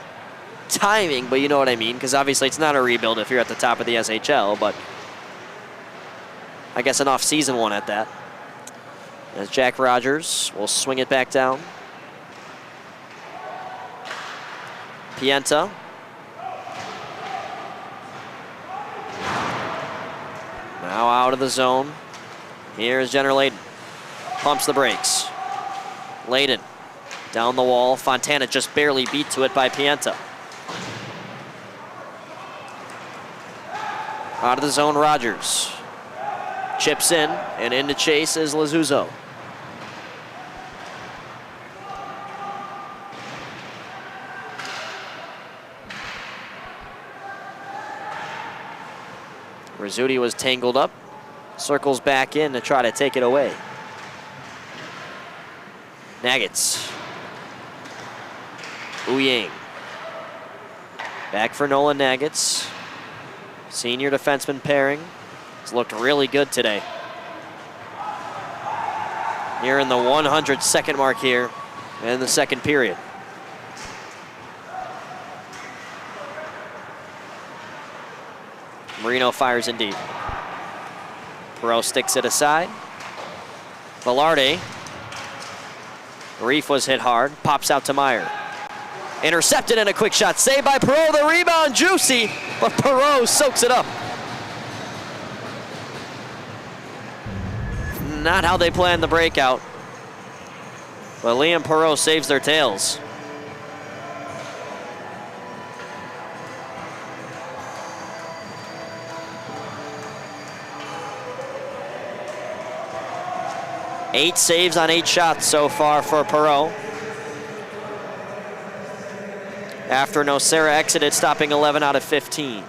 timing, but you know what I mean, because obviously it's not a rebuild if you're at the top of the SHL, but I guess an off-season one at that. As Jack Rogers will swing it back down. Pienta. Now out of the zone. Here's Jenner Layden. Pumps the brakes. Layden down the wall. Fontana just barely beat to it by Pienta. Out of the zone, Rogers. Chips in, and in to chase is Lazuzzo. Rizzuti was tangled up, circles back in to try to take it away. Nuggets. Uying. Back for Nolan Nuggets. Senior defenseman pairing. He's looked really good today. Nearing the 100-second mark here in the second period. Marino fires in deep. Perot sticks it aside. Velarde. Reef was hit hard. Pops out to Meyer. Intercepted and a quick shot. Saved by Perot. The rebound, juicy, but Perot soaks it up. Not how they planned the breakout. But Liam Perot saves their tails. Eight saves on 8 shots so far for Perot. After Nocera exited, stopping 11 out of 15.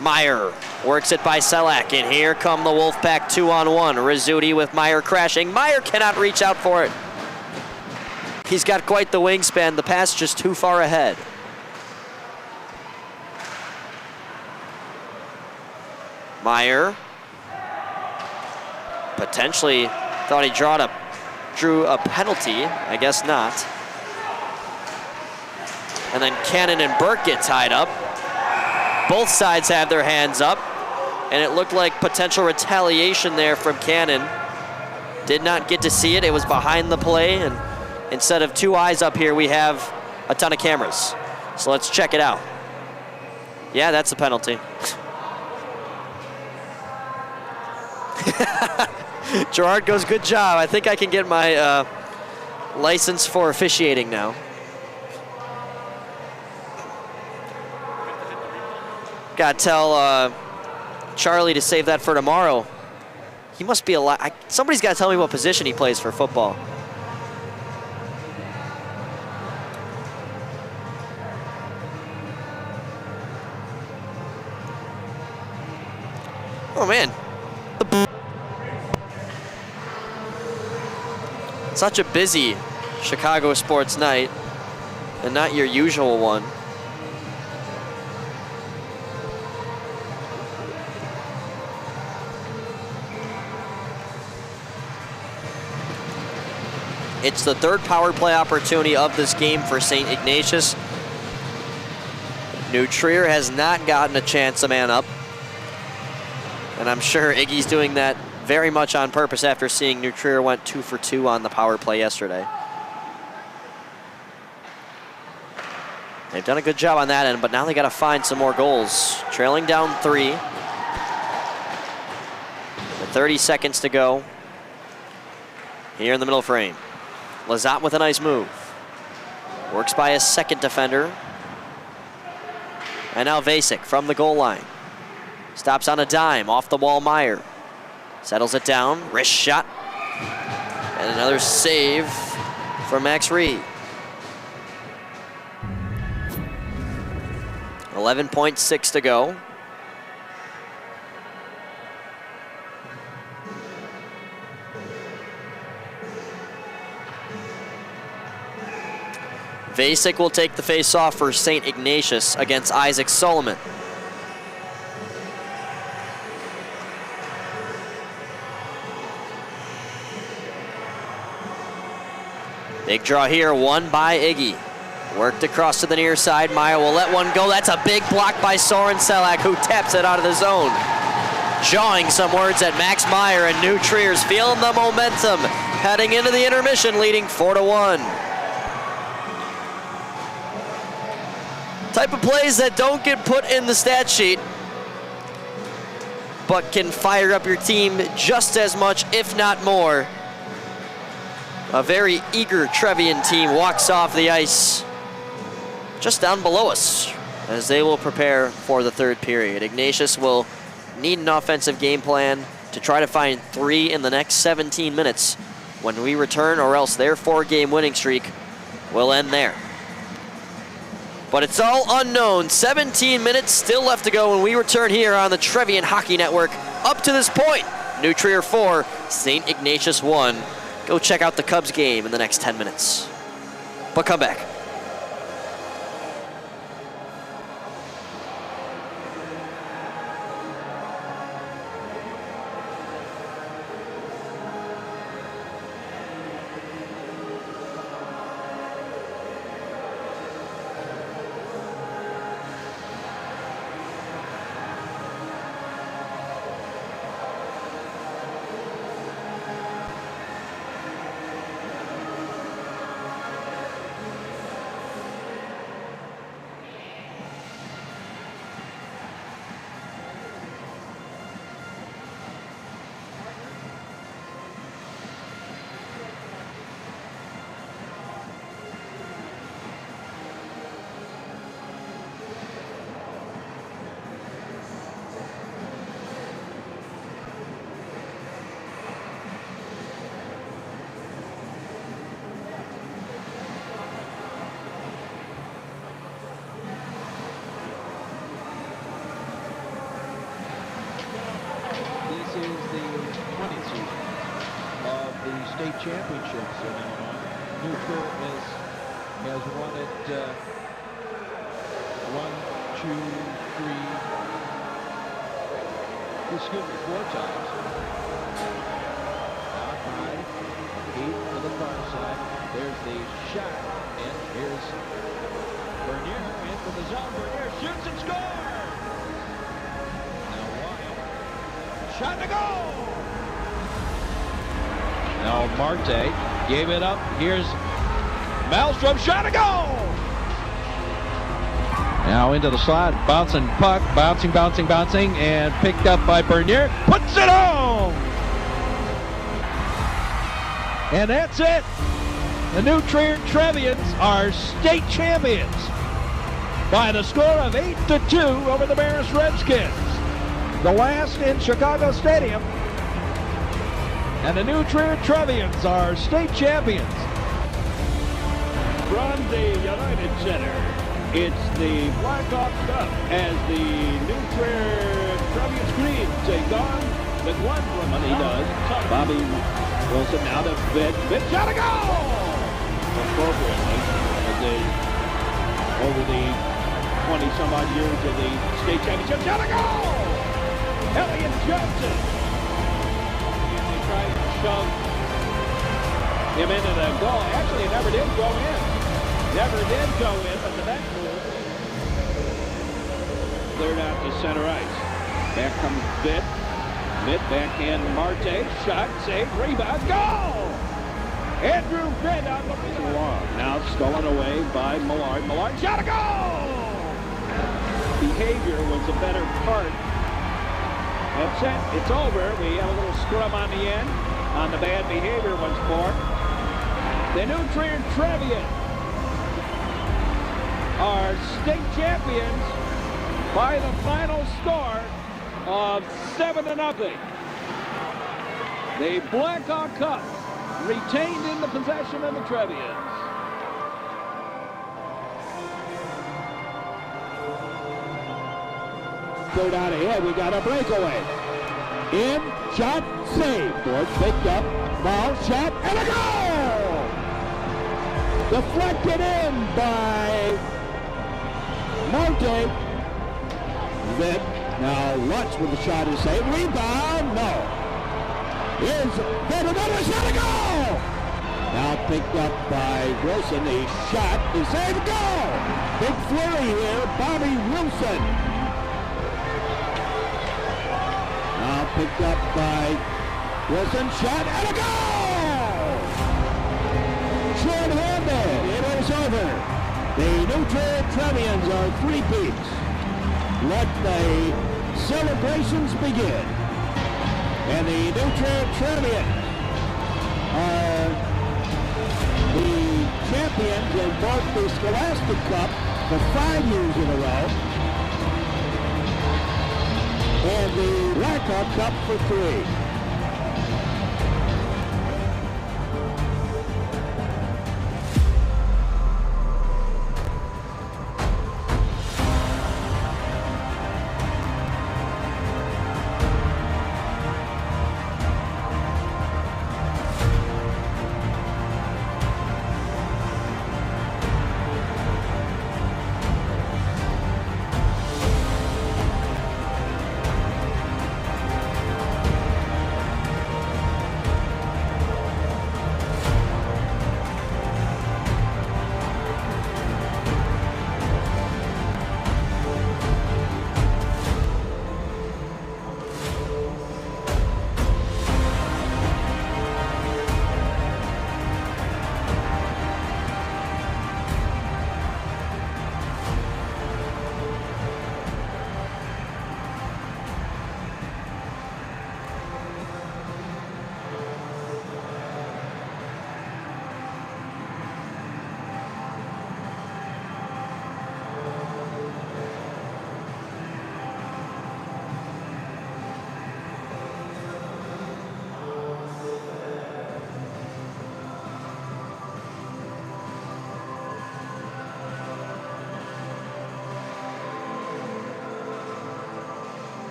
Meyer works it by Selak, and here come the Wolfpack 2-on-1. Rizzuti with Meyer crashing. Meyer cannot reach out for it. He's got quite the wingspan. The pass just too far ahead. Meyer potentially thought he drew a penalty. I guess not. And then Cannon and Burke get tied up. Both sides have their hands up, and it looked like potential retaliation there from Cannon. Did not get to see it. It was behind the play, and instead of 2 eyes up here, we have a ton of cameras. So let's check it out. Yeah, that's a penalty. Gerard goes, good job. I think I can get my license for officiating now. Gotta tell Charlie to save that for tomorrow. He must be somebody's gotta tell me what position he plays for football. Oh man. Such a busy Chicago sports night, and not your usual one. It's the 3rd power play opportunity of this game for St. Ignatius. New Trier has not gotten a chance to man up. And I'm sure Iggy's doing that very much on purpose after seeing New Trier went 2 for 2 on the power play yesterday. They've done a good job on that end, but now they got to find some more goals. Trailing down 3. With 30 seconds to go here in the middle frame. Lazat with a nice move. Works by his second defender. And now Vasek from the goal line. Stops on a dime, off the wall Meyer. Settles it down, wrist shot. And another save from Max Reed. 11.6 to go. Vasek will take the face-off for St. Ignatius against Isaac Solomon. Big draw here, won by Iggy. Worked across to the near side. Meyer will let one go. That's a big block by Soren Selak, who taps it out of the zone. Jawing some words at Max Meyer, and New Trier's feeling the momentum, heading into the intermission, leading 4-1. Type of plays that don't get put in the stat sheet, but can fire up your team just as much, if not more. A very eager Trevian team walks off the ice just down below us as they will prepare for the third period. Ignatius will need an offensive game plan to try to find 3 in the next 17 minutes when we return, or else their 4-game winning streak will end there. But it's all unknown. 17 minutes still left to go when we return here on the Trevian Hockey Network. Up to this point, New Trier 4, St. Ignatius 1. Go check out the Cubs game in the next 10 minutes. But come back. Championships in Illinois. New Trier has won it 4 times. Out high, 8 to the far side. There's the shot, and here's Bernier into the zone. Bernier shoots and scores. Now Wild, shot to go. Now Marte gave it up. Here's Malmstrom, shot to go! Now into the slot, bouncing puck, bouncing, and picked up by Bernier. Puts it home! And that's it. The New Trier Trevians are state champions by the score of 8-2 over the Marist Redskins. The last in Chicago Stadium. And the New Trier Trevians are state champions. From the United Center, it's the Blackhawk Cup as the New Trier Trevians Green take on the Glenbrook. He does. Bobby Wilson now to Vitt. Vitt shot a goal! Appropriately, as they, over the 20-some-odd years of the state championship, shot a goal! Elliot Johnson. Tried to shove him into the goal. Actually, it never did go in. But the back move cleared out to center ice. Back comes Vitt. Vitt backhand Marte. Shot, save, rebound, goal! Andrew Vitt on the long. Now stolen away by Millard. Millard shot a goal! Behavior was a better part. That's it. It's over. We have a little scrum on the end. On the bad behavior once more. The New Trier Trevians are state champions by the final score of 7-0. The Blackhawk Cup retained in the possession of the Trevians. Third out ahead, we got a breakaway. In, shot, save. Board picked up, ball, shot, and a goal! Deflected in by Marte. Vitt now Lutz with the shot is saved. Rebound, no. Here's Vitt, another shot, a goal! Now picked up by Wilson. The shot is saved. Goal! Big flurry here. Bobby Wilson. Now picked up by Wilson. Shot and a goal! Short-handed. It is over. The New Trier Trevians are three-peats. Let the celebrations begin. And the New Trier Trevians are the champions in both the Scholastic Cup for 5 years in a row and the Blackhawk Cup for 3.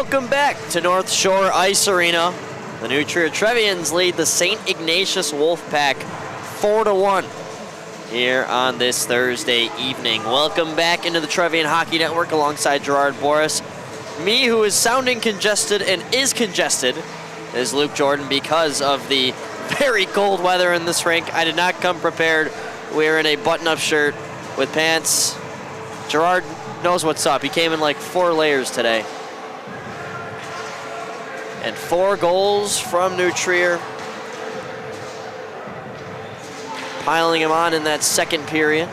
welcome back to North Shore Ice Arena. The New Trier Trevians lead the St. Ignatius Wolfpack 4-1 here on this Thursday evening. Welcome back into the Trevian Hockey Network alongside Gerard Boris. Me, who is sounding congested and is congested, is Luke Jordan because of the very cold weather in this rink. I did not come prepared. We're in a button-up shirt with pants. Gerard knows what's up. He came in like 4 layers today. And 4 goals from New Trier. Piling him on in that second period.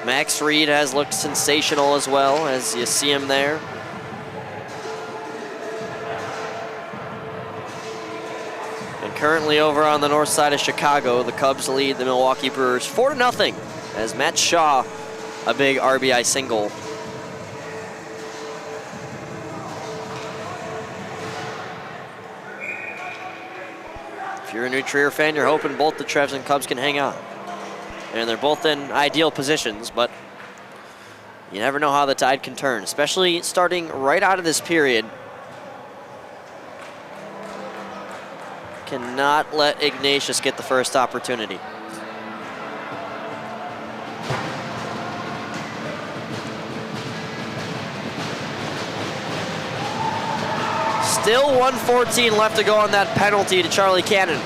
Max Reed has looked sensational as well, as you see him there. And currently over on the north side of Chicago, the Cubs lead the Milwaukee Brewers 4-0 as Matt Shaw, a big RBI single. If you're a New Trier fan, you're hoping both the Trevs and Cubs can hang on. And they're both in ideal positions, but you never know how the tide can turn, especially starting right out of this period. Cannot let Ignatius get the first opportunity. Still 1:14 left to go on that penalty to Charlie Cannon.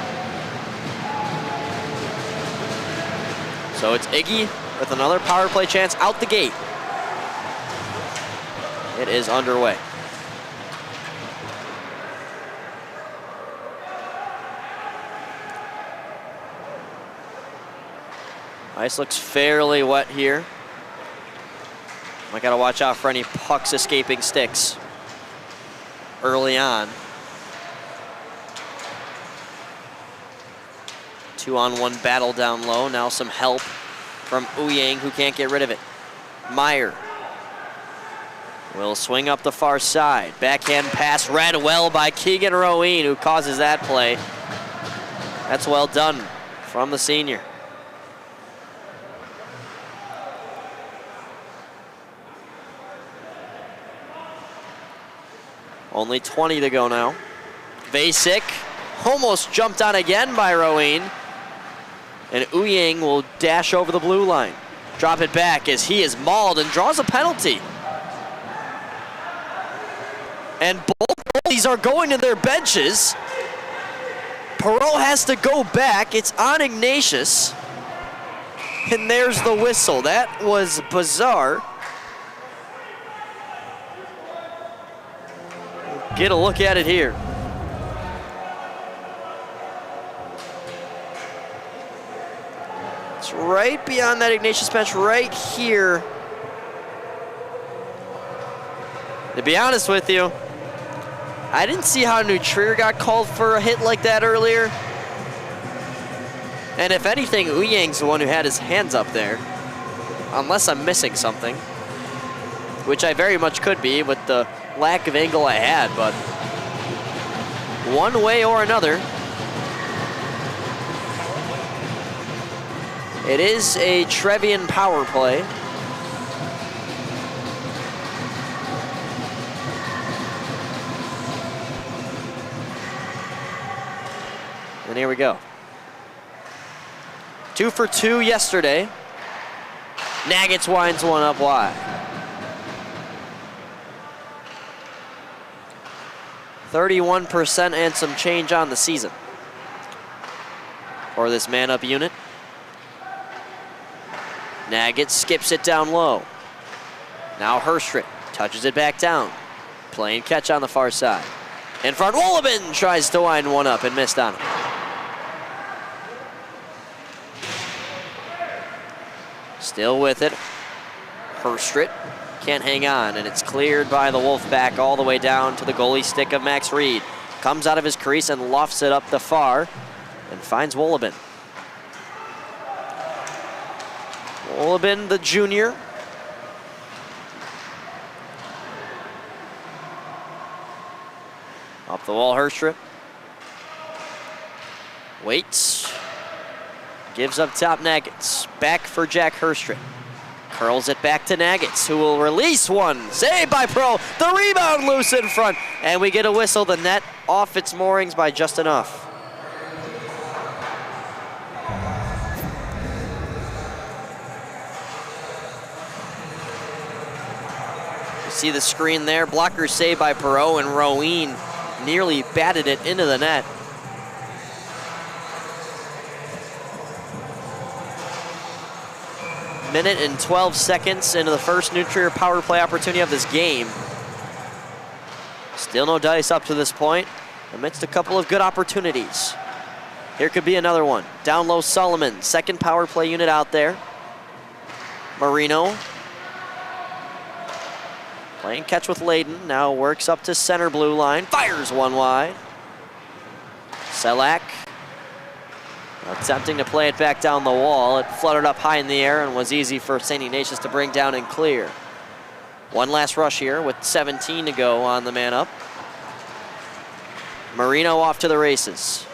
So it's Iggy with another power play chance out the gate. It is underway. Ice looks fairly wet here. I gotta watch out for any pucks escaping sticks early on. 2-on-1 battle down low. Now some help from Ouyang, who can't get rid of it. Meyer will swing up the far side. Backhand pass read well by Keegan Roween, who causes that play. That's well done from the senior. Only 20 to go now. Vasek almost jumped on again by Roween. And Ouyang will dash over the blue line. Drop it back as he is mauled and draws a penalty. And both goalies are going to their benches. Perreault has to go back. It's on Ignatius. And there's the whistle. That was bizarre. Get a look at it here. It's right beyond that Ignatius bench, right here. To be honest with you, I didn't see how New Trier got called for a hit like that earlier. And if anything, Ouyang's the one who had his hands up there. Unless I'm missing something. Which I very much could be with the lack of angle I had, but one way or another, it is a Trevian power play. And here we go. 2 for 2 yesterday. Nagitz winds one up wide. 31% and some change on the season for this man-up unit. Nagitz skips it down low. Now Herstrick touches it back down. Playing catch on the far side. In front, Wolfpack tries to wind one up and missed on him. Still with it. Herstrick can't hang on, and it's cleared by the Wolfpack all the way down to the goalie stick of Max Reed. Comes out of his crease and lofts it up the far and finds Wolfpack. Wolfpack, the junior. Up the wall, Herstrick. Waits. Gives up top Nagitz. Back for Jack Herstrick. Curls it back to Nuggets, who will release one. Saved by Pro. The rebound loose in front. And we get a whistle. The net off its moorings by just enough. You see the screen there. Blocker saved by Perot, and Roween nearly batted it into the net. Minute and 12 seconds into the first New Trier power play opportunity of this game. Still no dice up to this point, amidst a couple of good opportunities. Here could be another one. Down low, Solomon, second power play unit out there. Marino playing catch with Layden, now works up to center blue line, fires one wide. Selak attempting to play it back down the wall. It fluttered up high in the air and was easy for St. Ignatius to bring down and clear. One last rush here with 17 to go on the man up. Marino off to the races.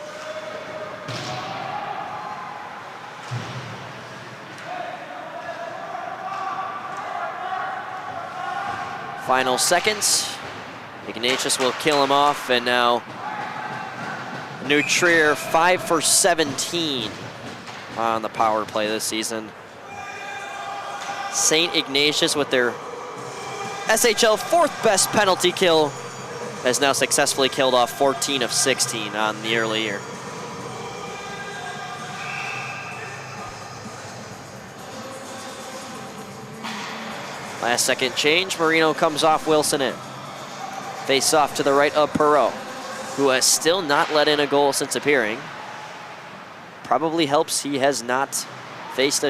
Final seconds. Ignatius will kill him off, and now New Trier 5 for 17 on the power play this season. St. Ignatius with their SHL fourth best penalty kill has now successfully killed off 14 of 16 on the early year. Last second change, Marino comes off, Wilson in. Face off to the right of Perot, who has still not let in a goal since appearing. Probably helps he has not faced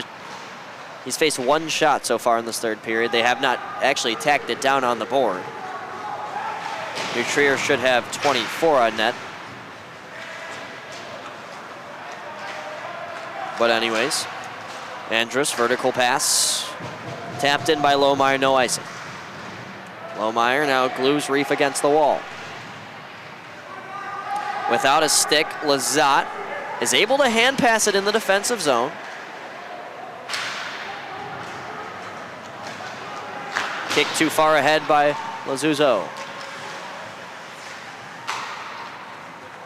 he's faced one shot so far in this third period. They have not actually tacked it down on the board. New Trier should have 24 on net. But anyways, Andrus, vertical pass. Tapped in by Lohmeyer, no icing. Lohmeyer now glues Reef against the wall. Without a stick, Lazat is able to hand pass it in the defensive zone. Kick too far ahead by Lazuzzo.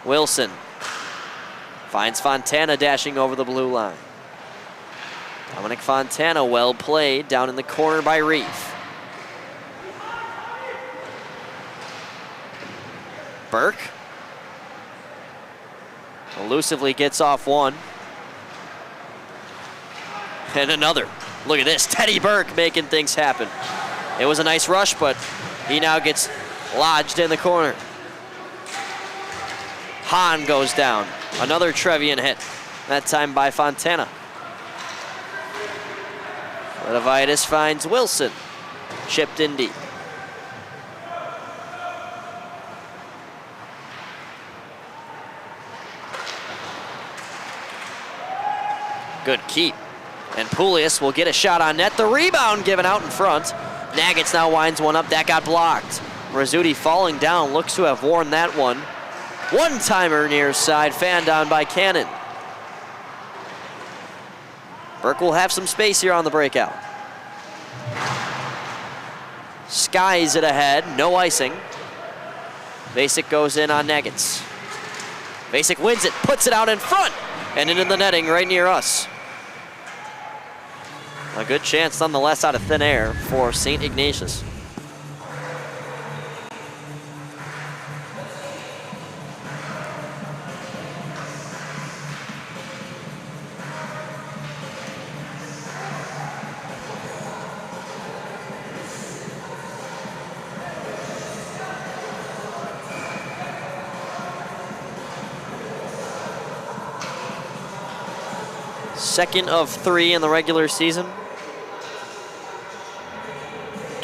Wilson finds Fontana dashing over the blue line. Dominic Fontana, well played, down in the corner by Reef. Burke elusively gets off one. And another. Look at this, Teddy Burke making things happen. It was a nice rush, but he now gets lodged in the corner. Hahn goes down. Another Trevian hit, that time by Fontana. Levitis finds Wilson, chipped in deep. Good keep. And Poulius will get a shot on net. The rebound given out in front. Nuggets now winds one up. That got blocked. Rizzuti falling down. Looks to have worn that one. One-timer near side. Fan down by Cannon. Burke will have some space here on the breakout. Skies it ahead. No icing. Basic goes in on Nuggets. Basic wins it. Puts it out in front. And into the netting right near us. A good chance nonetheless out of thin air for St. Ignatius. Second of 3 in the regular season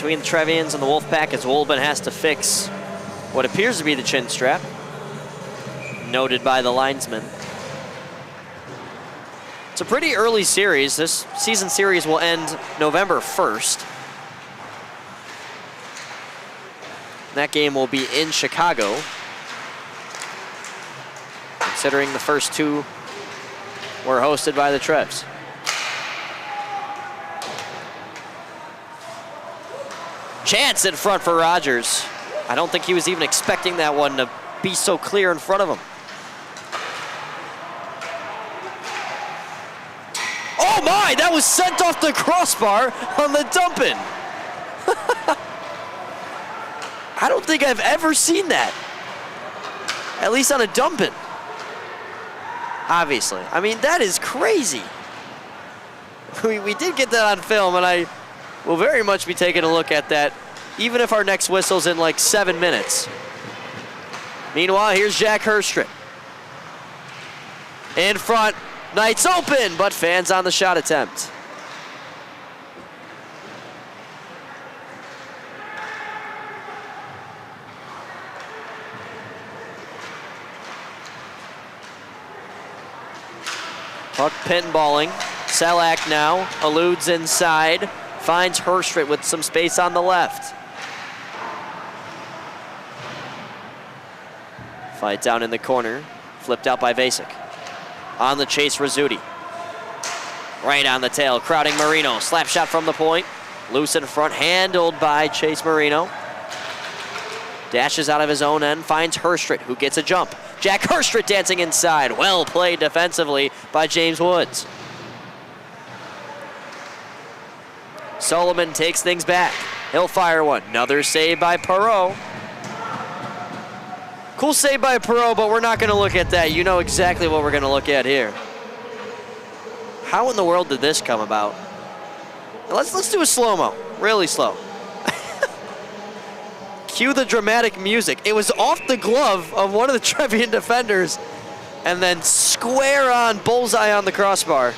between the Trevians and the Wolfpack, as Wolben has to fix what appears to be the chin strap, noted by the linesman. It's a pretty early series. This season series will end November 1st. That game will be in Chicago, considering the first two were hosted by the Trevs. Chance in front for Rogers. I don't think he was even expecting that one to be so clear in front of him. Oh my, that was sent off the crossbar on the dump-in. I don't think I've ever seen that. At least on a dump-in. Obviously. I mean, that is crazy. We did get that on film, and I will very much be taking a look at that, even if our next whistle's in like 7 minutes. Meanwhile, here's Jack Herstrit. In front, Knights open, but fans on the shot attempt. Puck pinballing. Selak now eludes inside, finds Herstrit with some space on the left. Fight down in the corner, flipped out by Vasek. On the chase, Rizzuti. Right on the tail, crowding Marino. Slap shot from the point. Loose in front, handled by Chase Marino. Dashes out of his own end, finds Herstrit, who gets a jump. Jack Herstrit dancing inside. Well played defensively by James Woods. Solomon takes things back. He'll fire one. Another save by Perreault. Cool save by Perreault, but we're not going to look at that. You know exactly what we're going to look at here. How in the world did this come about? Let's do a slow-mo. Really slow. Cue the dramatic music. It was off the glove of one of the Trevian defenders and then square on, bullseye on the crossbar.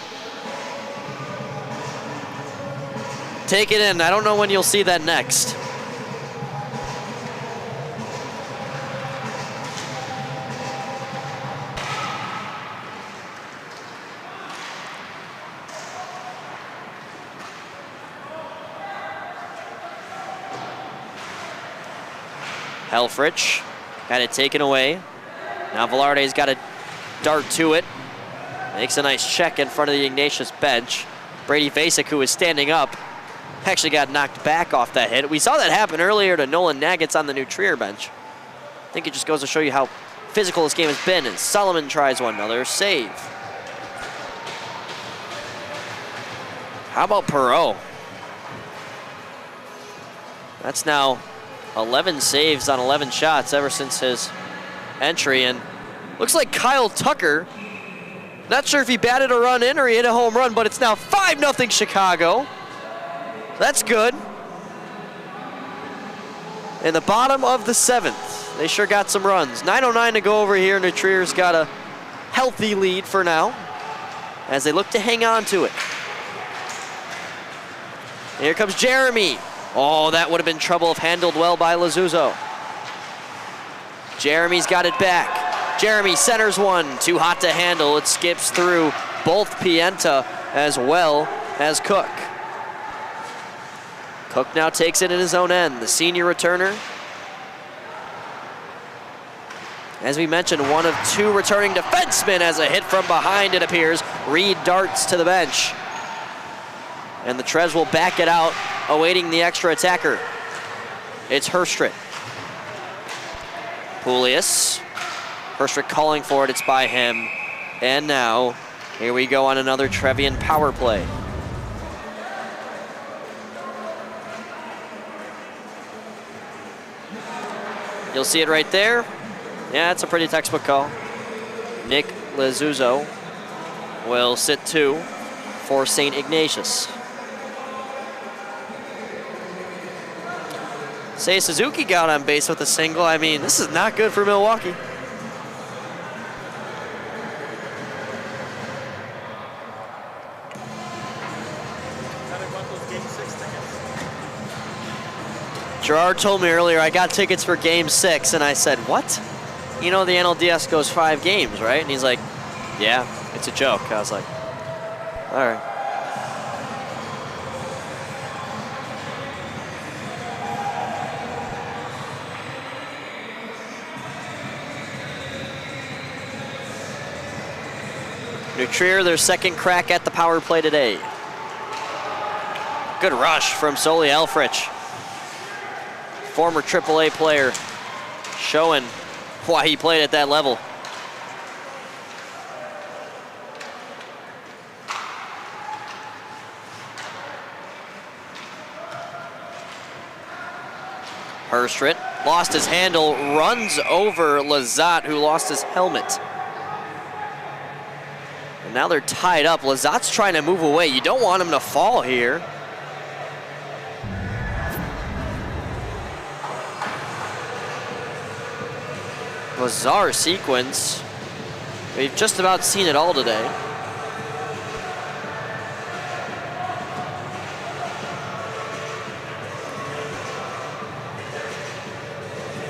Take it in. I don't know when you'll see that next. Helfrich had it taken away. Now Velarde's got a dart to it. Makes a nice check in front of the Ignatius bench. Brady Vasek, who is standing up, actually got knocked back off that hit. We saw that happen earlier to Nolan Nagets on the New Trier bench. I think it just goes to show you how physical this game has been, and Solomon tries one, another save. How about Perreault? That's now 11 saves on 11 shots ever since his entry, and looks like Kyle Tucker, not sure if he batted a run in or he hit a home run, but it's now 5-0 Chicago. That's good. In the bottom of the 7th, they sure got some runs. 9:09 to go over here. New Trier's got a healthy lead for now as they look to hang on to it. And here comes Jeremy. Oh, that would have been trouble if handled well by Lazuzzo. Jeremy's got it back. Jeremy centers one, too hot to handle. It skips through both Pienta as well as Cook. Cook now takes it in his own end. The senior returner. As we mentioned, one of two returning defensemen as a hit from behind, it appears. Reed darts to the bench. And the Trevs will back it out, awaiting the extra attacker. It's Herstrit. Poulius. Herstrit calling for it, it's by him. And now, here we go on another Trevian power play. You'll see it right there. Yeah, it's a pretty textbook call. Nick Lazuzzo will sit 2 for St. Ignatius. Say Suzuki got on base with a single. I mean, this is not good for Milwaukee. Gerard told me earlier I got tickets for Game 6, and I said, what? You know the NLDS goes 5 games, right? And he's like, yeah, it's a joke. I was like, all right. New Trier, their second crack at the power play today. Good rush from Soli Elfrich. former AAA player, showing why he played at that level. Herstrit lost his handle, runs over Lazat, who lost his helmet. And now they're tied up. Lazat's trying to move away. You don't want him to fall here. Bizarre sequence. We've just about seen it all today.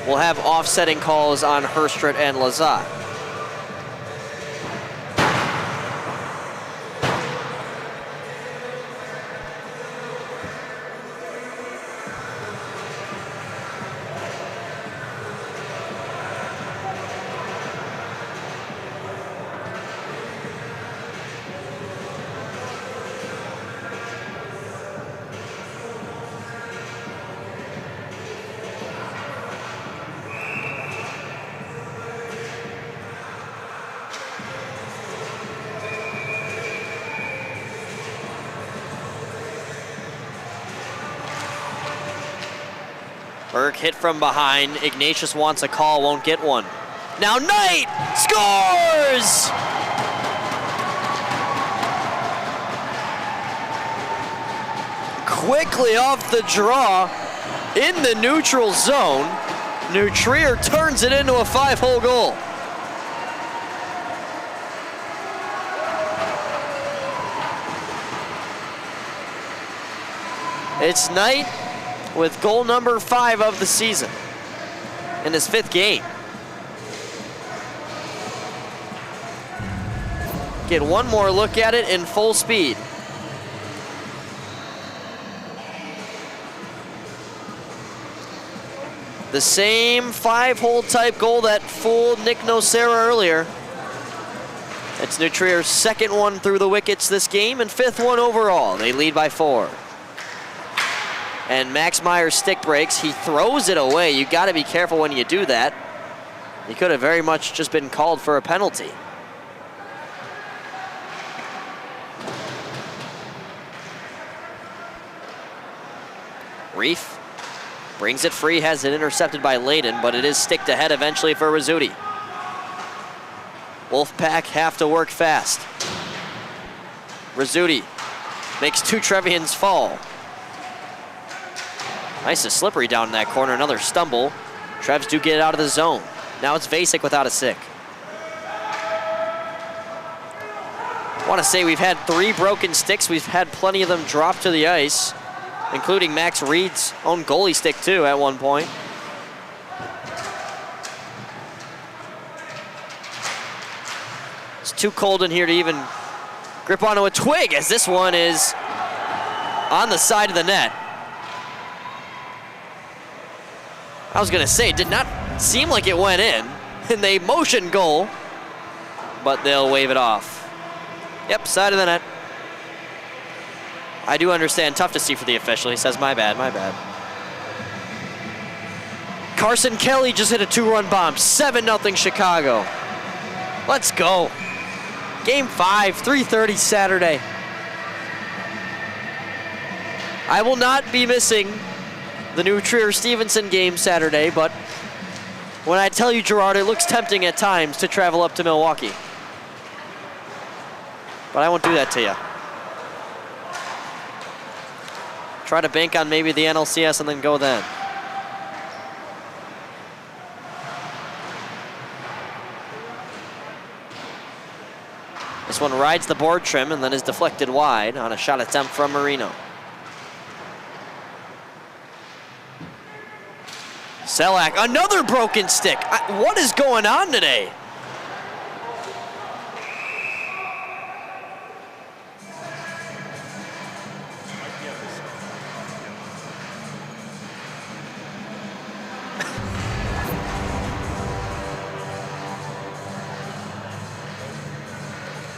We'll have offsetting calls on Herstrit and Lazat. Berg hit from behind. Ignatius wants a call, won't get one. Now Knight scores! Quickly off the draw in the neutral zone. New Trier turns it into a 5-hole goal. It's Knight with goal number 5 of the season in his 5th game. Get one more look at it in full speed. The same 5-hole type goal that fooled Nick Nocera earlier. It's New Trier's 2nd one through the wickets this game and 5th one overall. They lead by 4. And Max Meyer's stick breaks. He throws it away. You got to be careful when you do that. He could have very much just been called for a penalty. Reef brings it free, has it intercepted by Layden, but it is sticked ahead eventually for Rizzuti. Wolfpack have to work fast. Rizzuti makes 2 Trevians fall. Nice and slippery down in that corner, another stumble. Trevs do get it out of the zone. Now it's Vasek without a sick. I want to say we've had 3 broken sticks. We've had plenty of them drop to the ice, including Max Reed's own goalie stick too at one point. It's too cold in here to even grip onto a twig, as this one is on the side of the net. I was gonna say, it did not seem like it went in, and they motion goal, but they'll wave it off. Yep, side of the net. I do understand, tough to see for the official. He says, my bad, my bad. Carson Kelly just hit a 2-run bomb, 7-0 Chicago. Let's go. Game 5, 3:30 Saturday. I will not be missing the New Trier-Stevenson game Saturday, but when I tell you, Gerard, it looks tempting at times to travel up to Milwaukee. But I won't do that to you. Try to bank on maybe the NLCS and then go then. This one rides the board trim and then is deflected wide on a shot attempt from Marino. Selak, another broken stick. What is going on today?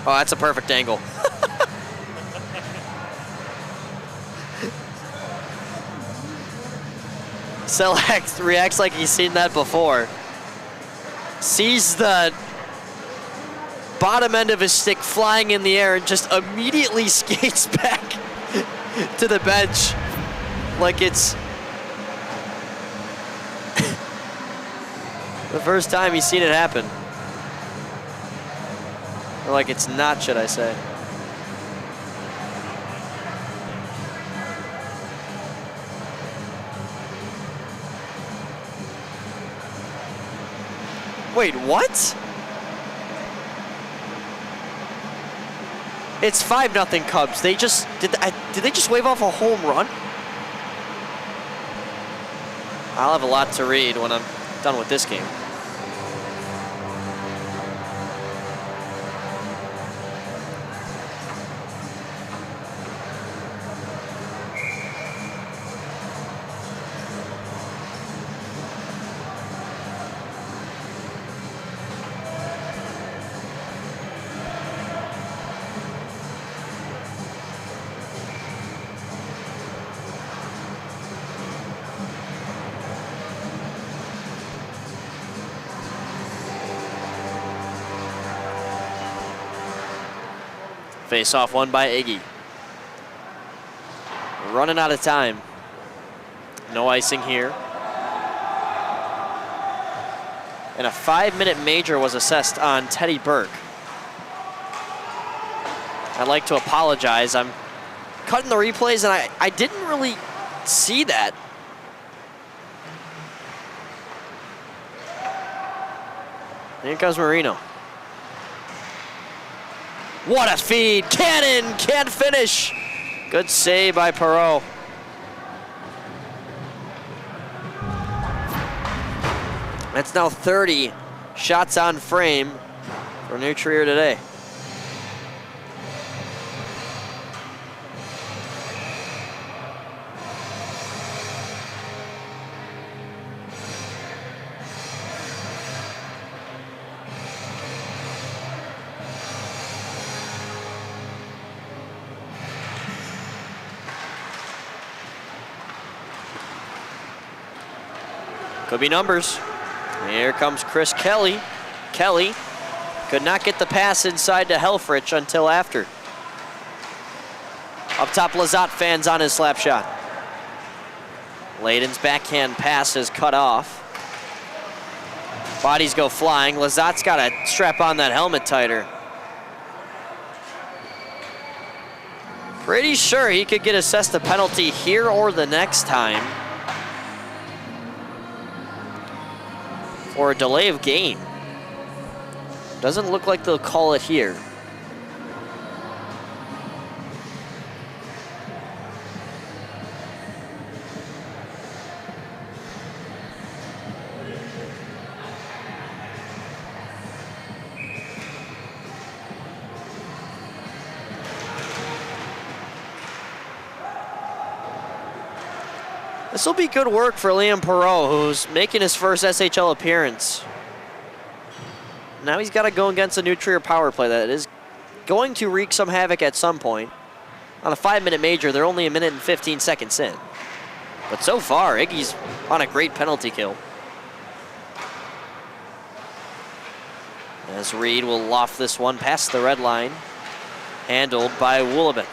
Oh, that's a perfect angle. still reacts like he's seen that before. Sees the bottom end of his stick flying in the air and just immediately skates back to the bench like it's the first time he's seen it happen. Or like it's not, should I say. Wait, what? It's 5-0 Cubs. They just did they just wave off a home run? I'll have a lot to read when I'm done with this game. Face off won by Iggy. Running out of time. No icing here. And a 5-minute major was assessed on Teddy Burke. I'd like to apologize. I'm cutting the replays and I didn't really see that. Here comes Marino. What a feed, cannon, can't finish. Good save by Perot. That's now 30 shots on frame for New Trier today. Could be numbers. Here comes Chris Kelly. Kelly could not get the pass inside to Helfrich until after. Up top, Lizotte fans on his slap shot. Layden's backhand pass is cut off. Bodies go flying. Lizotte's got to strap on that helmet tighter. Pretty sure he could get assessed a penalty here or the next time. Or a delay of game. Doesn't look like they'll call it here. This will be good work for Liam Perot, who's making his first SHL appearance. Now he's got to go against a New Trier power play that is going to wreak some havoc at some point. On a 5-minute major, they're only 1 minute and 15 seconds in. But so far, Iggy's on a great penalty kill. As Reed will loft this one past the red line. Handled by Woolabin.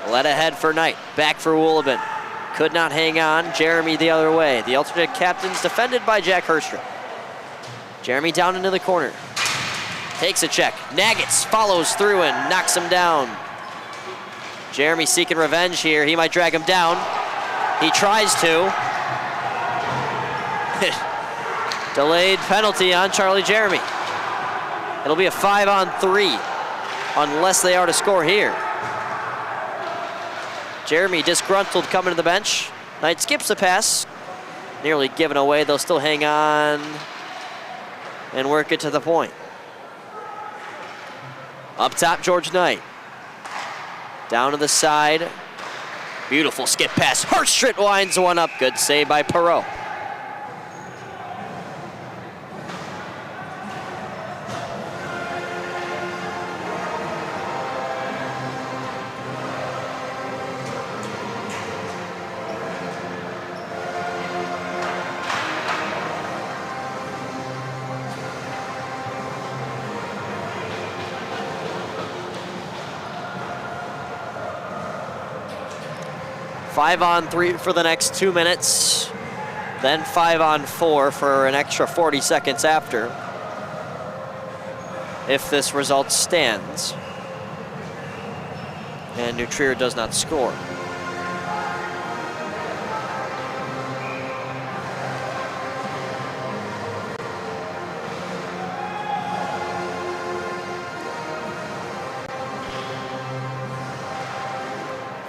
Led ahead for Knight. Back for Woolabin. Could not hang on. Jeremy the other way. The alternate captain's defended by Jack Herstrom. Jeremy down into the corner. Takes a check. Nagitz follows through and knocks him down. Jeremy seeking revenge here. He might drag him down. He tries to. Delayed penalty on Charlie Jeremy. It'll be a 5-on-3 unless they are to score here. Jeremy disgruntled coming to the bench. Knight skips the pass. Nearly given away. They'll still hang on and work it to the point. Up top, George Knight. Down to the side. Beautiful skip pass. Herstrit winds one up. Good save by Perot. 5-on-3 for the next 2 minutes, then 5-on-4 for an extra 40 seconds after, if this result stands and New Trier does not score.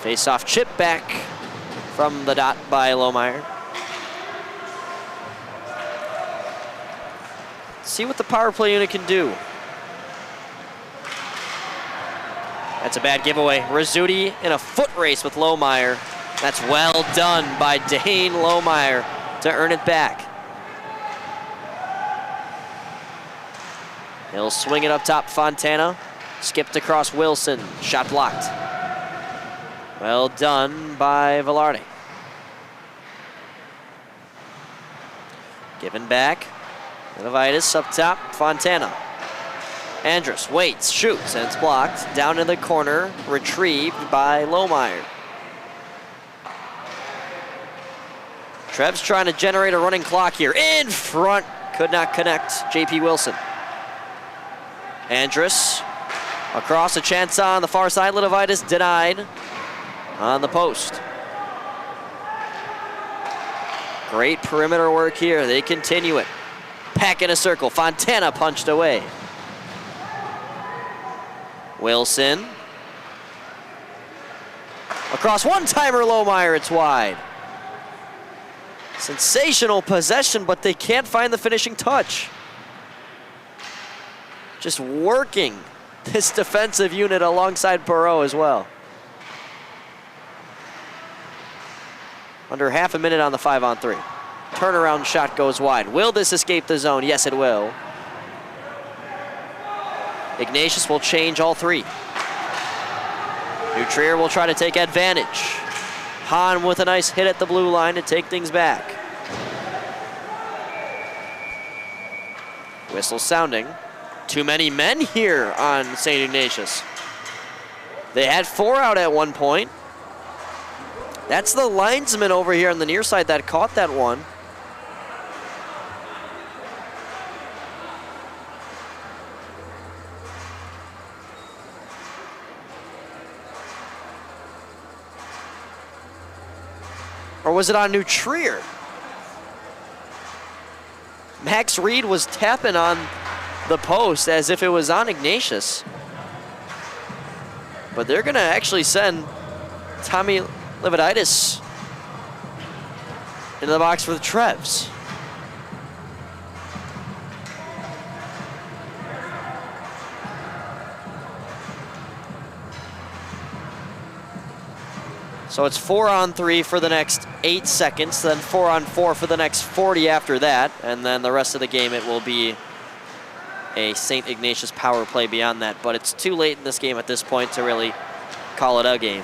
Face-off chip back from the dot by Lohmeyer. See what the power play unit can do. That's a bad giveaway. Rizzuti in a foot race with Lohmeyer. That's well done by Dane Lohmeyer to earn it back. He'll swing it up top, Fontana. Skipped across Wilson, shot blocked. Well done by Velarde. Given back. Levitis up top, Fontana. Andrus waits, shoots, and it's blocked. Down in the corner, retrieved by Lohmeyer. Trev's trying to generate a running clock here. In front, could not connect, JP Wilson. Andrus across, a chance on the far side. Levitis denied on the post. Great perimeter work here. They continue it. Pack in a circle. Fontana punched away. Wilson. Across, one-timer Lohmeyer, it's wide. Sensational possession, but they can't find the finishing touch. Just working this defensive unit alongside Perreault as well. Under half a minute on the 5-on-3. Turnaround shot goes wide. Will this escape the zone? Yes, it will. Ignatius will change all three. New Trier will try to take advantage. Hahn with a nice hit at the blue line to take things back. Whistle sounding. Too many men here on St. Ignatius. They had 4 out at one point. That's the linesman over here on the near side that caught that one. Or was it on New Trier? Max Reed was tapping on the post as if it was on Ignatius. But they're gonna actually send Tommy Leviditis into the box for the Trevs. So it's 4-on-3 for the next 8 seconds, then 4-on-4 for the next 40 after that, and then the rest of the game it will be a St. Ignatius power play beyond that. But it's too late in this game at this point to really call it a game.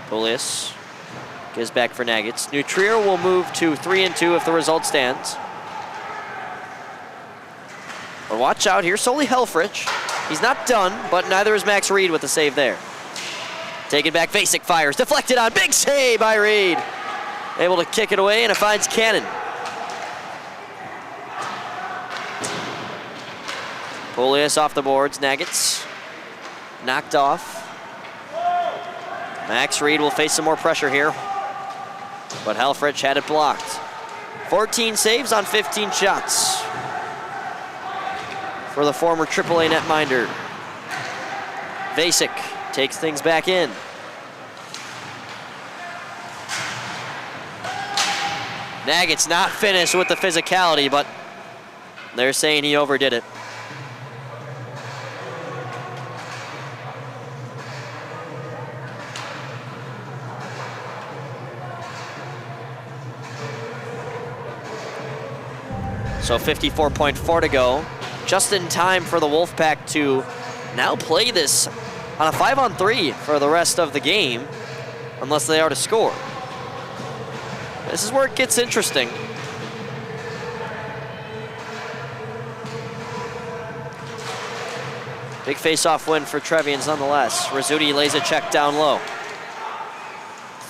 Polius gives back for Nagitz. New Trier will move to 3-2 if the result stands. But watch out here, Soli Helfrich. He's not done, but neither is Max Reed with the save there. Take it back, Vasek fires, deflected on, big save by Reed. Able to kick it away, and it finds Cannon. Polius off the boards, Nagitz knocked off. Max Reed will face some more pressure here, but Helfrich had it blocked. 14 saves on 15 shots for the former AAA netminder. Vasek takes things back in. Nagitz not finished with the physicality, but they're saying he overdid it. So 54.4 to go. Just in time for the Wolfpack to now play this on a 5-on-3 for the rest of the game, unless they are to score. This is where it gets interesting. Big face-off win for Trevians nonetheless. Rizzuti lays a check down low.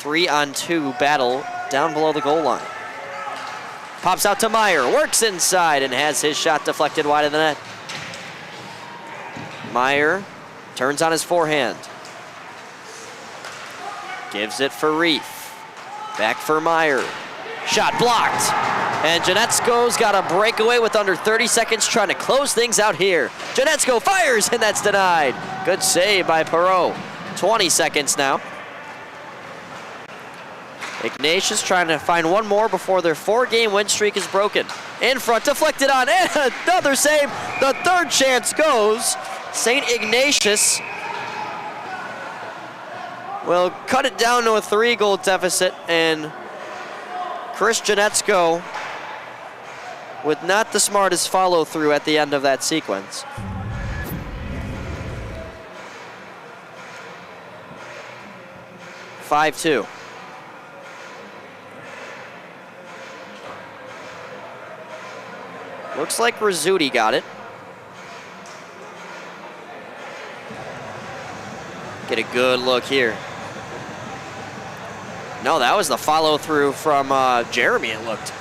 3-on-2 battle down below the goal line. Pops out to Meyer, works inside, and has his shot deflected wide of the net. Meyer turns on his forehand. Gives it for Reef. Back for Meyer. Shot blocked. And Janetsko's got a breakaway with under 30 seconds trying to close things out here. Janetsko fires, and that's denied. Good save by Perot. 20 seconds now. Ignatius trying to find one more before their 4-game win streak is broken. In front, deflected on, and another save. The third chance goes. St. Ignatius will cut it down to a 3-goal deficit, and Chris Janetsko with not the smartest follow-through at the end of that sequence. (5-2). Looks like Rizzuti got it. Get a good look here. No, that was the follow-through from Jeremy, it looked.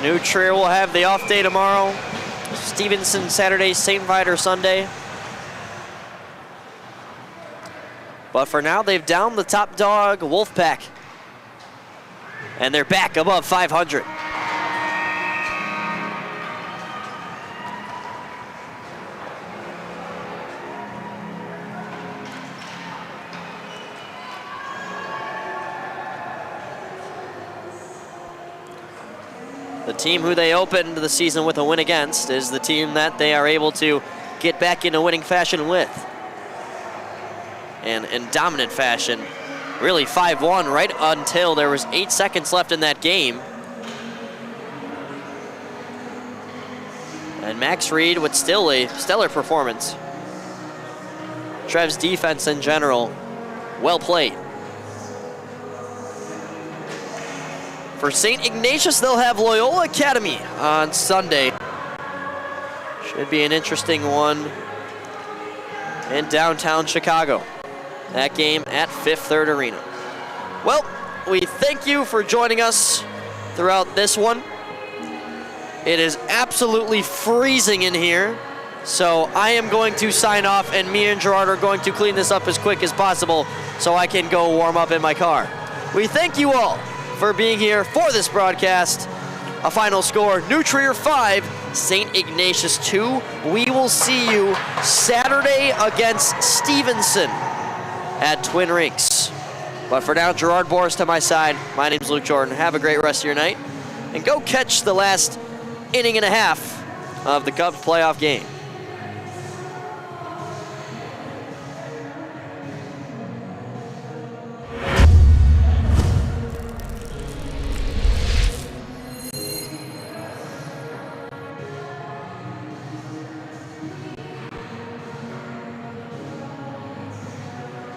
New Trier will have the off day tomorrow. Stevenson Saturday, St. Viator Sunday. But for now, they've downed the top dog, Wolfpack. And they're back above 500. The team who they opened the season with a win against is the team that they are able to get back into winning fashion with. And in dominant fashion, really 5-1 right until there was 8 seconds left in that game. And Max Reed with still a stellar performance. Trev's defense in general, well played. For St. Ignatius, they'll have Loyola Academy on Sunday. Should be an interesting one in downtown Chicago. That game at Fifth Third Arena. Well, we thank you for joining us throughout this one. It is absolutely freezing in here, so I am going to sign off, and me and Gerard are going to clean this up as quick as possible so I can go warm up in my car. We thank you all for being here for this broadcast. A final score, New Trier 5, St. Ignatius 2. We will see you Saturday against Stevenson at Twin Rinks. But for now, Gerard Boris to my side. My name's Luke Jordan. Have a great rest of your night. And go catch the last inning and a half of the Cubs playoff game.